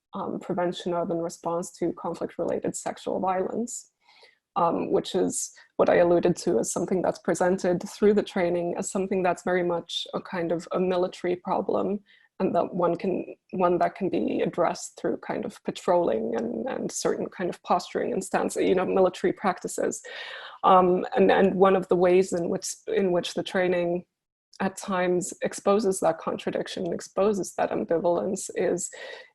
prevention of and response to conflict-related sexual violence, which is what I alluded to as something that's presented through the training as something that's very much a kind of a military problem, and that one that can be addressed through kind of patrolling and certain kind of posturing and stance, military practices. And one of the ways in which the training at times exposes that contradiction, exposes that ambivalence is,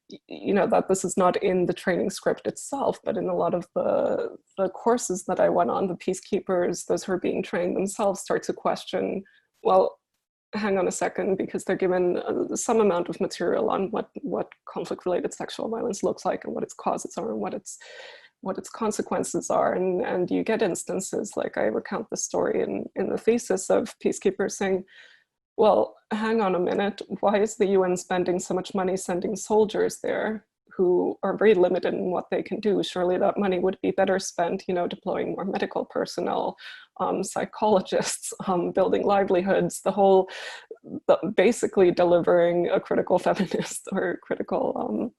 that this is not in the training script itself, but in a lot of the courses that I went on, the peacekeepers, those who are being trained themselves start to question, well, hang on a second, because they're given some amount of material on what conflict-related sexual violence looks like and what its causes are and what its consequences are. And you get instances, like I recount the story in the thesis, of peacekeepers saying, well, hang on a minute, why is the UN spending so much money sending soldiers there who are very limited in what they can do? Surely that money would be better spent, deploying more medical personnel, psychologists, building livelihoods, basically delivering a critical feminist or critical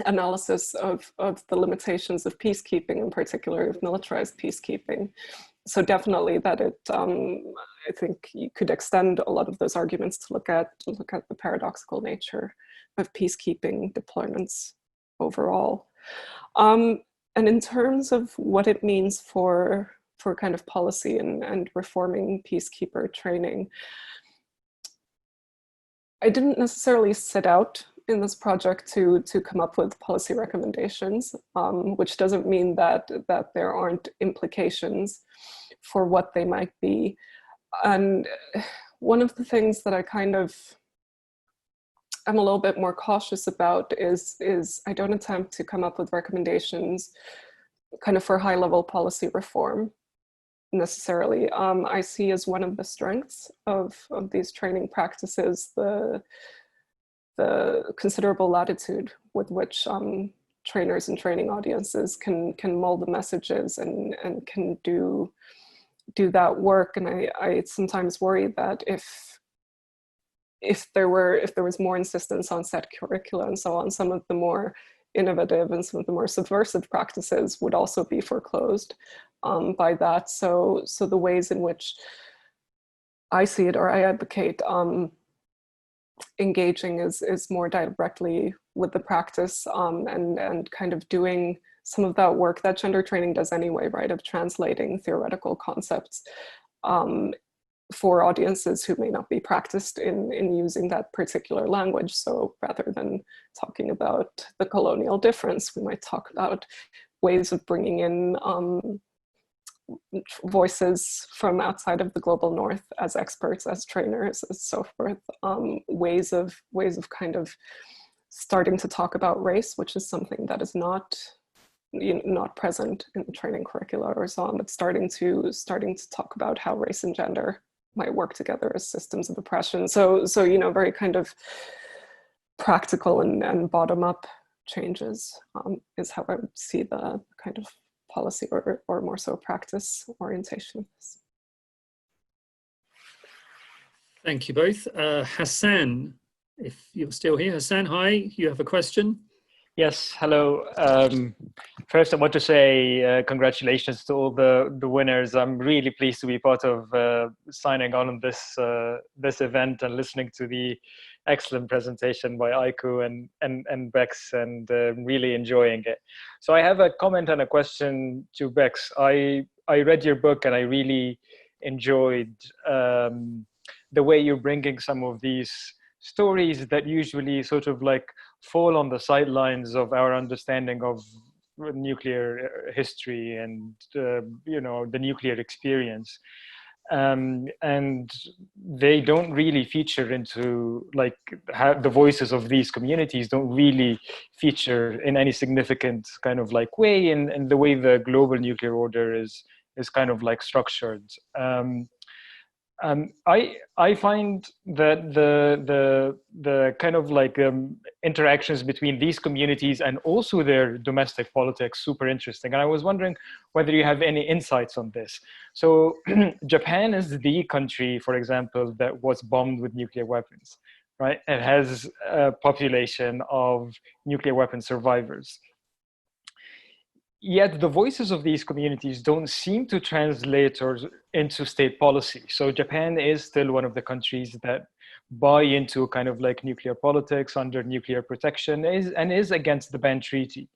analysis of the limitations of peacekeeping, in particular of militarized peacekeeping. So definitely that I think you could extend a lot of those arguments to look at the paradoxical nature of peacekeeping deployments overall. And in terms of what it means for kind of policy and reforming peacekeeper training, I didn't necessarily set out in this project to come up with policy recommendations, which doesn't mean that there aren't implications for what they might be. And one of the things that I kind of am a little bit more cautious about is I don't attempt to come up with recommendations kind of for high-level policy reform necessarily. I see as one of the strengths of these training practices the considerable latitude with which trainers and training audiences can mold the messages and can do that work. And I sometimes worry that if there was more insistence on set curricula and so on, some of the more innovative and some of the more subversive practices would also be foreclosed by that. So the ways in which I see it, or I advocate engaging is more directly with the practice and kind of doing some of that work that gender training does anyway, right, of translating theoretical concepts for audiences who may not be practiced in using that particular language. So rather than talking about the colonial difference, we might talk about ways of bringing in voices from outside of the global north as experts, as trainers, as so forth, ways of kind of starting to talk about race, which is something that is not present in the training curricula or so on, but starting to talk about how race and gender might work together as systems of oppression. So very kind of practical and bottom-up changes is how I would see the kind of policy or more so practice orientation of this. Thank you both. Hassan, if you're still here. Hassan, hi, you have a question? Yes, hello. First, I want to say congratulations to all the winners. I'm really pleased to be part of signing on this event and listening to the excellent presentation by Aiko and Bex, and really enjoying it. So I have a comment and a question to Bex. I read your book and I really enjoyed the way you're bringing some of these stories that usually sort of like fall on the sidelines of our understanding of nuclear history and the nuclear experience. and they don't really feature into, like, the voices of these communities don't really feature in any significant kind of like way in the way the global nuclear order is kind of like structured. I find that the kind of like interactions between these communities and also their domestic politics super interesting. And I was wondering whether you have any insights on this. So Japan is the country, for example, that was bombed with nuclear weapons, right? It has a population of nuclear weapon survivors. Yet the voices of these communities don't seem to translate into state policy. So Japan is still one of the countries that buy into kind of like nuclear politics under nuclear protection and is against the ban treaty.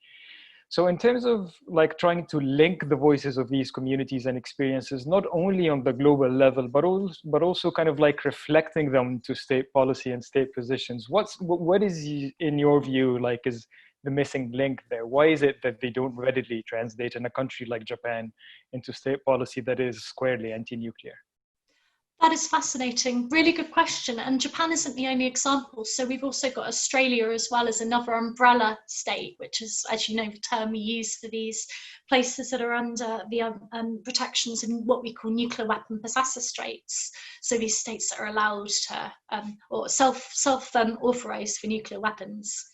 So in terms of like trying to link the voices of these communities and experiences, not only on the global level, but also kind of like reflecting them to state policy and state positions, what is, in your view, like is the missing link there? Why is it that they don't readily translate in a country like Japan into state policy that is squarely anti-nuclear? That is fascinating. Really good question. And Japan isn't the only example. So we've also got Australia as well as another umbrella state, which is, as you know, the term we use for these places that are under the protections in what we call nuclear weapon possessor states. So these states that are allowed to or self-authorized for nuclear weapons.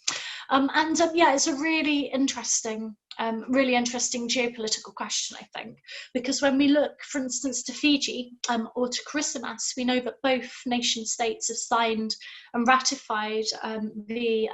Yeah, it's a really interesting geopolitical question, I think, because when we look, for instance, to Fiji or to Christmas, we know that both nation states have signed and ratified the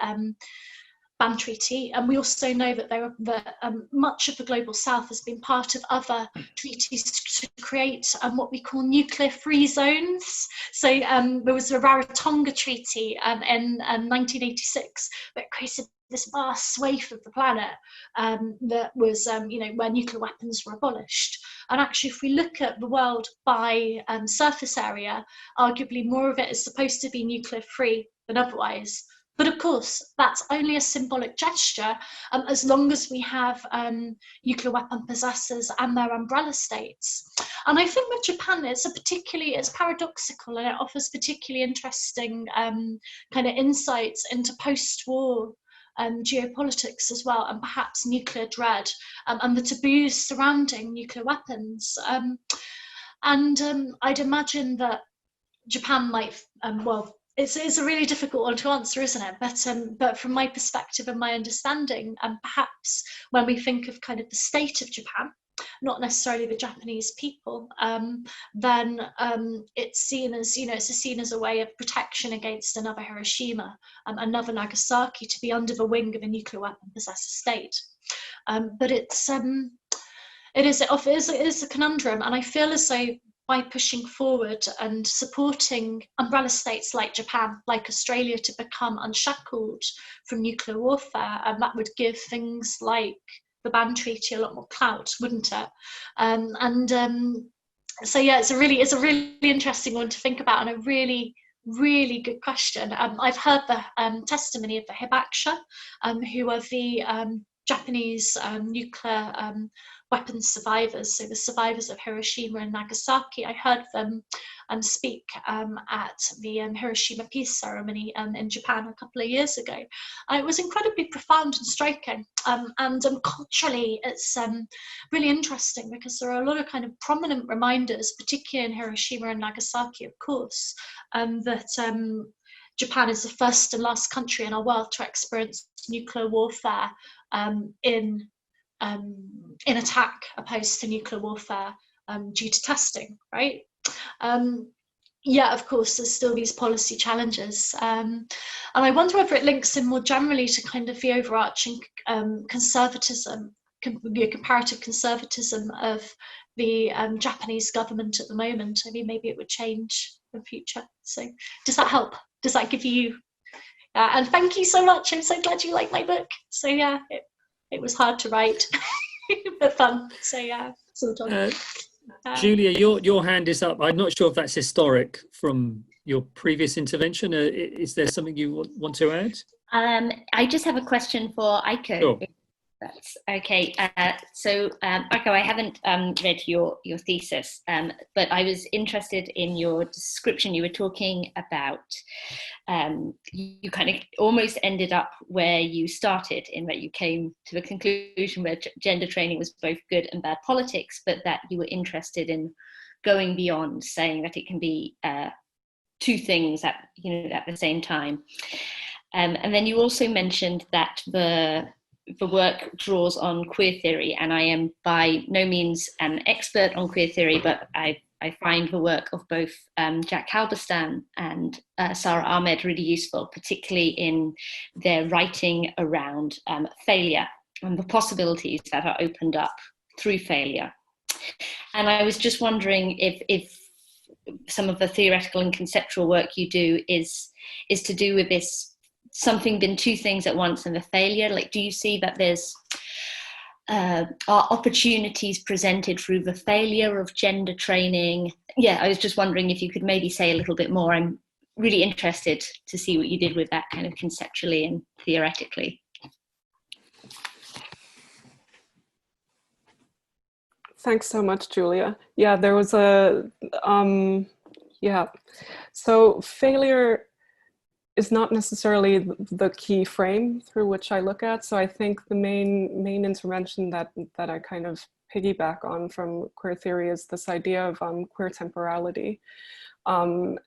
ban treaty, and we also know that much of the global south has been part of other treaties to create what we call nuclear-free zones. So there was the Rarotonga Treaty in 1986 that created this vast swathe of the planet that was, where nuclear weapons were abolished. And actually, if we look at the world by surface area, arguably more of it is supposed to be nuclear-free than otherwise. But of course, that's only a symbolic gesture as long as we have nuclear weapon possessors and their umbrella states. And I think with Japan, it's paradoxical, and it offers particularly interesting kind of insights into post-war geopolitics as well, and perhaps nuclear dread and the taboos surrounding nuclear weapons. I'd imagine that Japan might, it's a really difficult one to answer, isn't it? But from my perspective and my understanding, perhaps when we think of kind of the state of Japan, not necessarily the Japanese people, then it's seen as a way of protection against another Hiroshima, another Nagasaki, to be under the wing of a nuclear weapon possessor state. But it is a conundrum, and I feel as though by pushing forward and supporting umbrella states like Japan, like Australia, to become unshackled from nuclear warfare, and that would give things like the ban treaty a lot more clout, wouldn't it? So yeah, it's a really interesting one to think about, and a really, really good question. I've heard the testimony of the Hibakusha, who are the Japanese nuclear weapons survivors, so the survivors of Hiroshima and Nagasaki. I heard them speak at the Hiroshima peace ceremony in Japan a couple of years ago. It was incredibly profound and striking, and culturally it's really interesting, because there are a lot of kind of prominent reminders, particularly in Hiroshima and Nagasaki, of course, that Japan is the first and last country in our world to experience nuclear warfare in attack, opposed to nuclear warfare due to testing, right? Yeah, of course, there's still these policy challenges. And I wonder whether it links in more generally to kind of the overarching conservatism, comparative conservatism of the Japanese government at the moment. I mean, maybe it would change in the future. So does that help? Does that give you... and thank you so much. I'm so glad you like my book. So yeah, it was hard to write, but fun. So yeah, sort of. Julia, your hand is up. I'm not sure if that's historic from your previous intervention. Is there something you want to add? I just have a question for Aiko. Sure. That's okay. So, Aiko, I haven't read your thesis, but I was interested in your description. You were talking about you kind of almost ended up where you started, in that you came to the conclusion where gender training was both good and bad politics, but that you were interested in going beyond, saying that it can be two things at the same time. And then you also mentioned that the work draws on queer theory, and I am by no means an expert on queer theory, but I find the work of both Jack Halberstam and Sara Ahmed really useful, particularly in their writing around failure and the possibilities that are opened up through failure. And I was just wondering if some of the theoretical and conceptual work you do is to do with this something been two things at once and the failure. Like, do you see that there's are opportunities presented through the failure of gender training? Yeah, I was just wondering if you could maybe say a little bit more. I'm really interested to see what you did with that kind of conceptually and theoretically. Thanks so much, Julia. Yeah, there was a, so failure is not necessarily the key frame through which I look at. So I think the main intervention that I kind of piggyback on from queer theory is this idea of queer temporality and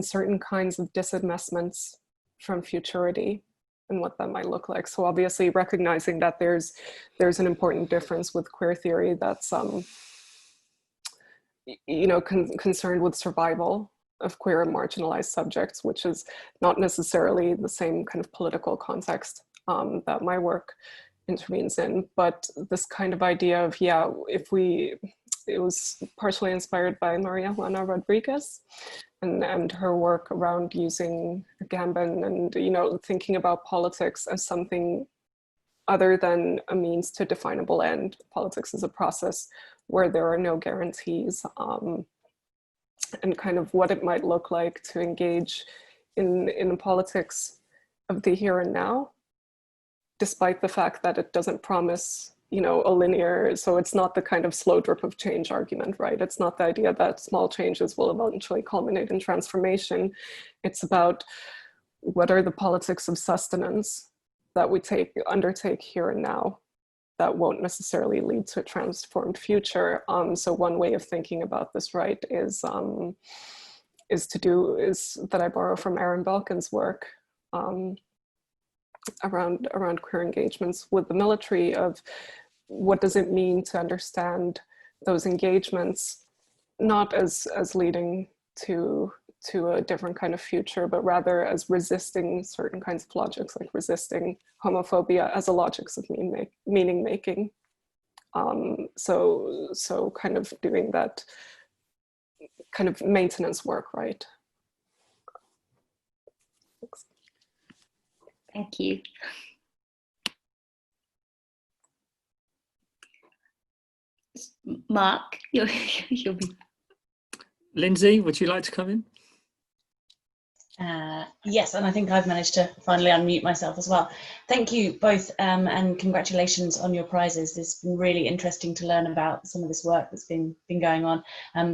certain kinds of disinvestments from futurity and what that might look like. So obviously recognizing that there's an important difference with queer theory that's concerned with survival of queer and marginalized subjects, which is not necessarily the same kind of political context that my work intervenes in. But this kind of idea of, it was partially inspired by Maria Juana Rodriguez and her work around using Agamben and, thinking about politics as something other than a means to a definable end. Politics is a process where there are no guarantees. And kind of what it might look like to engage in the politics of the here and now, despite the fact that it doesn't promise, a linear, so it's not the kind of slow drip of change argument, right? It's not the idea that small changes will eventually culminate in transformation. It's about what are the politics of sustenance that we undertake here and now that won't necessarily lead to a transformed future. So one way of thinking about this, right, is that I borrow from Aaron Belkin's work around queer engagements with the military, of what does it mean to understand those engagements, not as leading to a different kind of future, but rather as resisting certain kinds of logics, like resisting homophobia as a logics of meaning making. So kind of doing that kind of maintenance work, right? Thanks. Thank you. Mark, you'll be. Lindsay, would you like to come in? Yes, and I think I've managed to finally unmute myself as well. Thank you both, and congratulations on your prizes. It's been really interesting to learn about some of this work that's been going on.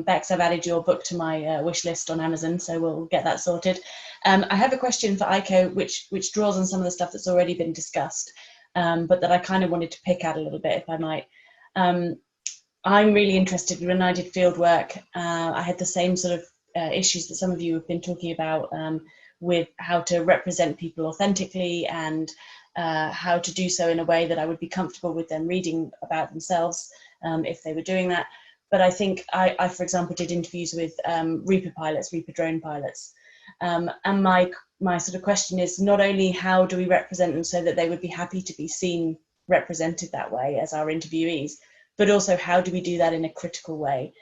Bex, I've added your book to my wish list on Amazon, so we'll get that sorted. I have a question for Aiko, which draws on some of the stuff that's already been discussed, but that I kind of wanted to pick at a little bit, if I might. I'm really interested. When I did field work, I had the same sort of issues that some of you have been talking about with how to represent people authentically and how to do so in a way that I would be comfortable with them reading about themselves if they were doing that. But I think I for example, did interviews with Reaper drone pilots. And my sort of question is not only how do we represent them so that they would be happy to be seen represented that way as our interviewees, but also how do we do that in a critical way?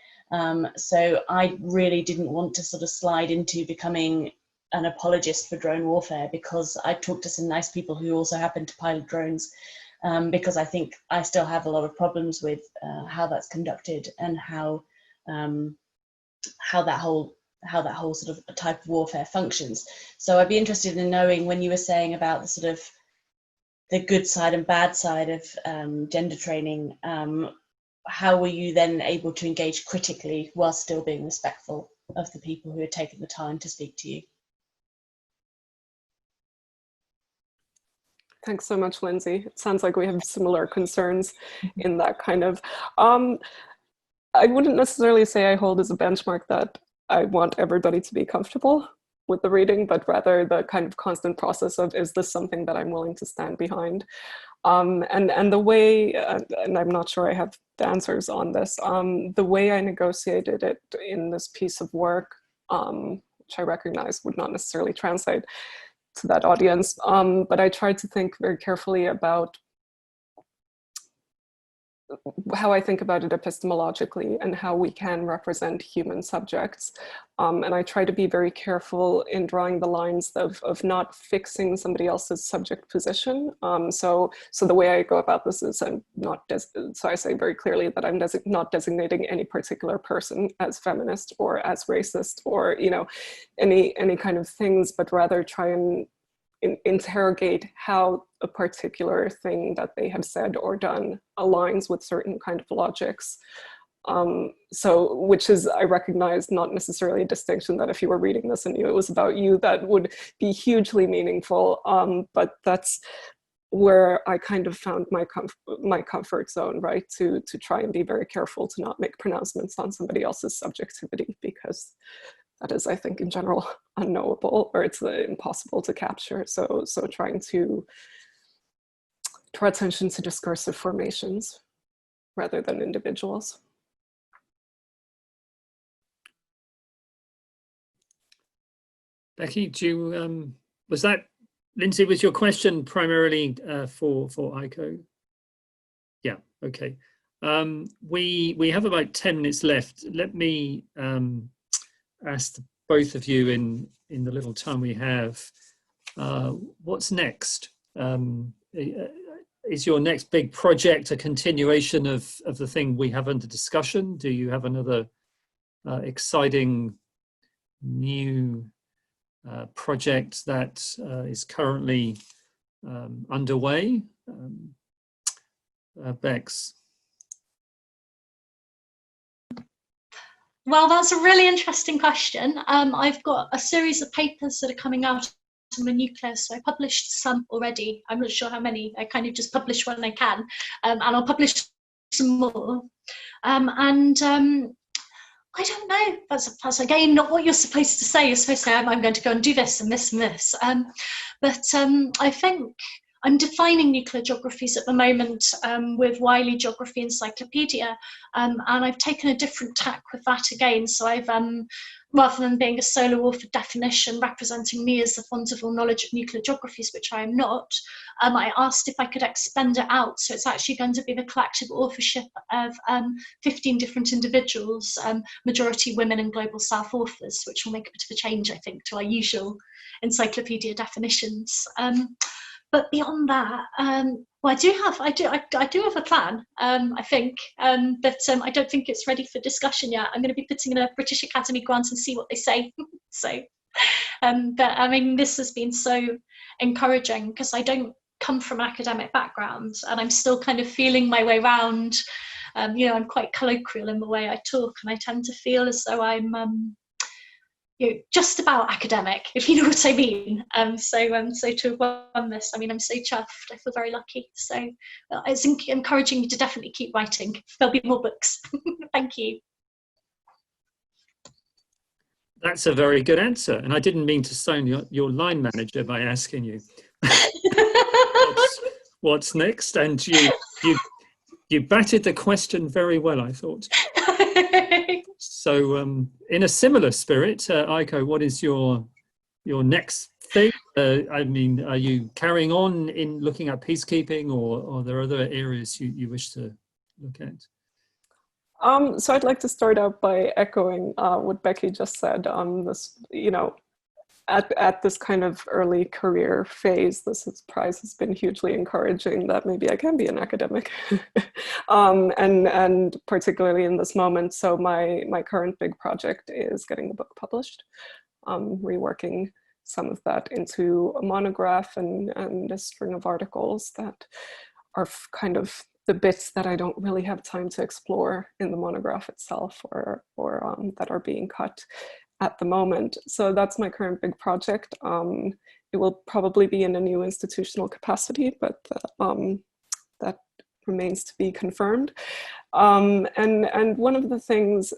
So I really didn't want to sort of slide into becoming an apologist for drone warfare, because I talked to some nice people who also happen to pilot drones, because I think I still have a lot of problems with how that's conducted and how that whole sort of type of warfare functions. So I'd be interested in knowing, when you were saying about the sort of good side and bad side of gender training, how were you then able to engage critically while still being respectful of the people who had taken the time to speak to you? Thanks so much, Lindsay. It sounds like we have similar concerns in that kind of, I wouldn't necessarily say I hold as a benchmark that I want everybody to be comfortable with the reading, but rather the kind of constant process of, is this something that I'm willing to stand behind? And the way, and I'm not sure I have the answers on this, the way I negotiated it in this piece of work, which I recognize would not necessarily translate to that audience, but I tried to think very carefully about how I think about it epistemologically and how we can represent human subjects. And I try to be very careful in drawing the lines of not fixing somebody else's subject position. So the way I go about this is I'm not, so I say very clearly that I'm not designating any particular person as feminist or as racist or, you know, any kind of things, but rather try and interrogate how a particular thing that they have said or done aligns with certain kind of logics. So, which is, I recognize, not necessarily a distinction that if you were reading this and it was about you, that would be hugely meaningful. But that's where I kind of found my comfort zone, right? To try and be very careful to not make pronouncements on somebody else's subjectivity, because that is, I think, in general, unknowable, or it's impossible to capture. So trying to draw attention to discursive formations rather than individuals. Becky, do you, was that, Lindsay, was your question primarily for Aiko? Yeah, okay. We have about 10 minutes left. Let me ask both of you in the little time we have, what's next? Is your next big project a continuation of the thing we have under discussion? Do you have another exciting new project that is currently underway? Bex? Well, that's a really interesting question. I've got a series of papers that are coming out on the nucleus. So I published some already. I'm not sure how many. I kind of just publish when I can, and I'll publish some more. I don't know. That's again not what you're supposed to say. You're supposed to say, I'm going to go and do this and this and this. I think I'm defining nuclear geographies at the moment with Wiley Geography Encyclopedia, and I've taken a different tack with that again. So I've, rather than being a solo author definition representing me as the font of all knowledge of nuclear geographies, which I am not, I asked if I could expand it out. So it's actually going to be the collective authorship of 15 different individuals, majority women and global South authors, which will make a bit of a change, I think, to our usual encyclopedia definitions. But beyond that, well, I do have a plan, I think, but I don't think it's ready for discussion yet. I'm going to be putting in a British Academy grant and see what they say. So, but I mean, this has been so encouraging because I don't come from an academic background, and I'm still kind of feeling my way around. You know, I'm quite colloquial in the way I talk, and I tend to feel as though I'm just about academic, if you know what I mean. So to have won this, I mean, I'm so chuffed. I feel very lucky. So it's encouraging me to definitely keep writing. There'll be more books. Thank you. That's a very good answer. And I didn't mean to sound your line manager by asking you what's next. And you batted the question very well, I thought. So in a similar spirit, Aiko, what is your next thing? I mean, are you carrying on in looking at peacekeeping, or are there other areas you wish to look at? So I'd like to start out by echoing what Becky just said. This, you know, at this kind of early career phase, this prize has been hugely encouraging that maybe I can be an academic, and particularly in this moment. So my current big project is getting the book published, reworking some of that into a monograph and a string of articles that are kind of the bits that I don't really have time to explore in the monograph itself, or that are being cut at the moment. So that's my current big project. It will probably be in a new institutional capacity, but that remains to be confirmed. And one of the things,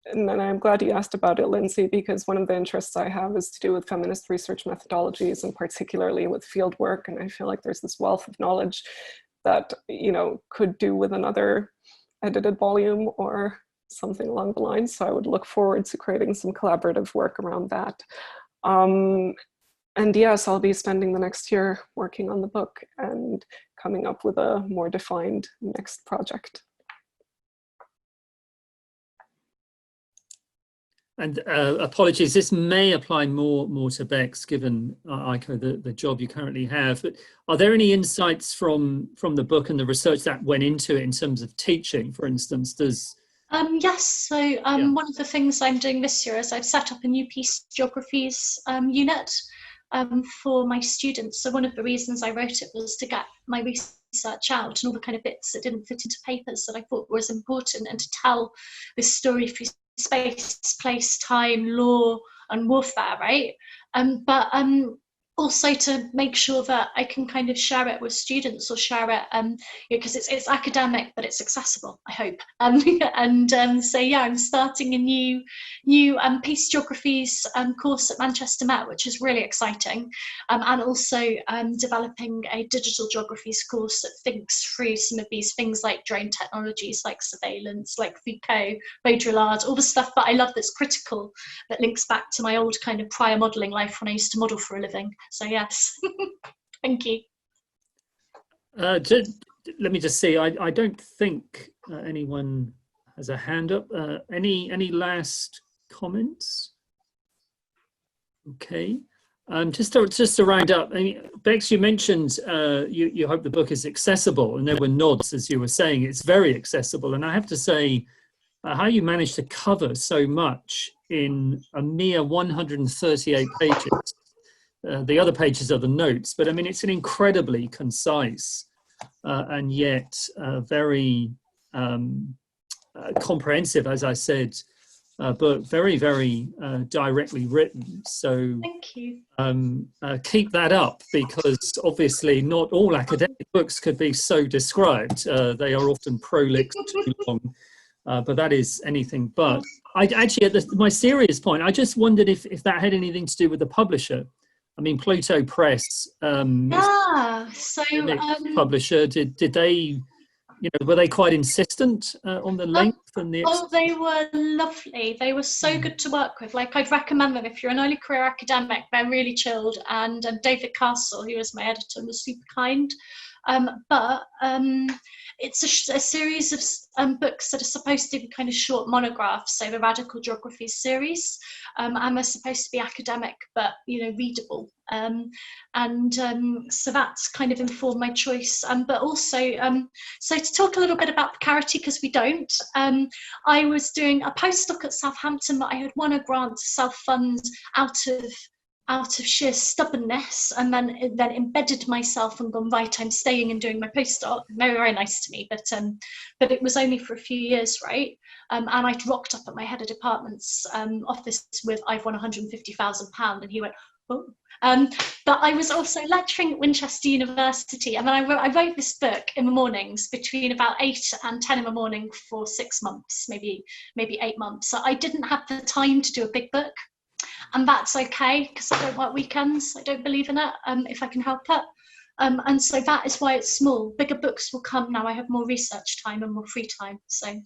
and I'm glad you asked about it, Lindsay, because one of the interests I have is to do with feminist research methodologies, and particularly with field work. And I feel like there's this wealth of knowledge that, you know, could do with another edited volume or something along the lines. So I would look forward to creating some collaborative work around that. And yes, I'll be spending the next year working on the book and coming up with a more defined next project. And apologies, this may apply more to Bex, given Aiko, the job you currently have. But are there any insights from the book and the research that went into it in terms of teaching, for instance? Yes, so one of the things I'm doing this year is I've set up a new peace geographies unit for my students. So one of the reasons I wrote it was to get my research out and all the kind of bits that didn't fit into papers that I thought was important, and to tell this story through space, place, time, law, and warfare, right? But also to make sure that I can kind of share it with students, or share it, because it's academic, but it's accessible, I hope. So yeah, I'm starting a new peace geographies course at Manchester Met, which is really exciting, and also developing a digital geographies course that thinks through some of these things like drone technologies, like surveillance, like Foucault, Baudrillard, all the stuff that I love that's critical, that links back to my old kind of prior modelling life when I used to model for a living. So yes, thank you. Let me just see. I don't think anyone has a hand up. Any last comments? Okay. Just to round up, I mean, Bex, you mentioned you hope the book is accessible, and there were nods as you were saying. It's very accessible, and I have to say, how you managed to cover so much in a mere 138 pages. The other pages are the notes, but I mean, it's an incredibly concise and yet very comprehensive, as I said, but very, very directly written. So thank you. Keep that up, because obviously not all academic books could be so described. They are often prolix, too long, but that is anything but. I actually, at my serious point, I just wondered if that had anything to do with the publisher. I mean, Pluto Press, publisher, did they, you know, were they quite insistent on the length and the... Oh, they were lovely. They were so good to work with. Like, I'd recommend them if you're an early career academic. They're really chilled. And David Castle, who was my editor, was super kind. But it's a series of books that are supposed to be kind of short monographs, so the Radical Geography series, and they're supposed to be academic, but, you know, readable. So that's kind of informed my choice. But also, so to talk a little bit about precarity, because we don't, I was doing a postdoc at Southampton that I had won a grant to self-fund out of sheer stubbornness, and then embedded myself and gone, right, I'm staying and doing my postdoc. Very, very nice to me, but it was only for a few years, right? And I'd rocked up at my head of department's office with, I've won £150,000, and he went, oh. But I was also lecturing at Winchester University, and then I wrote this book in the mornings between about 8 and 10 in the morning for 6 months, maybe 8 months. So I didn't have the time to do a big book. And that's okay, because I don't work weekends. I don't believe in it, if I can help it. And so that is why it's small. Bigger books will come now. I have more research time and more free time. So.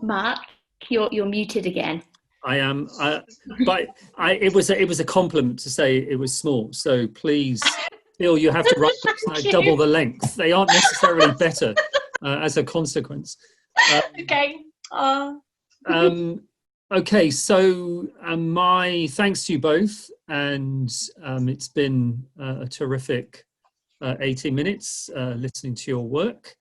Mark, you're muted again. I am, but it was a compliment to say it was small. So please. Feel you have to write books now double the length. They aren't necessarily better as a consequence. Okay. Okay, so my thanks to you both, and it's been a terrific 80 minutes listening to your work.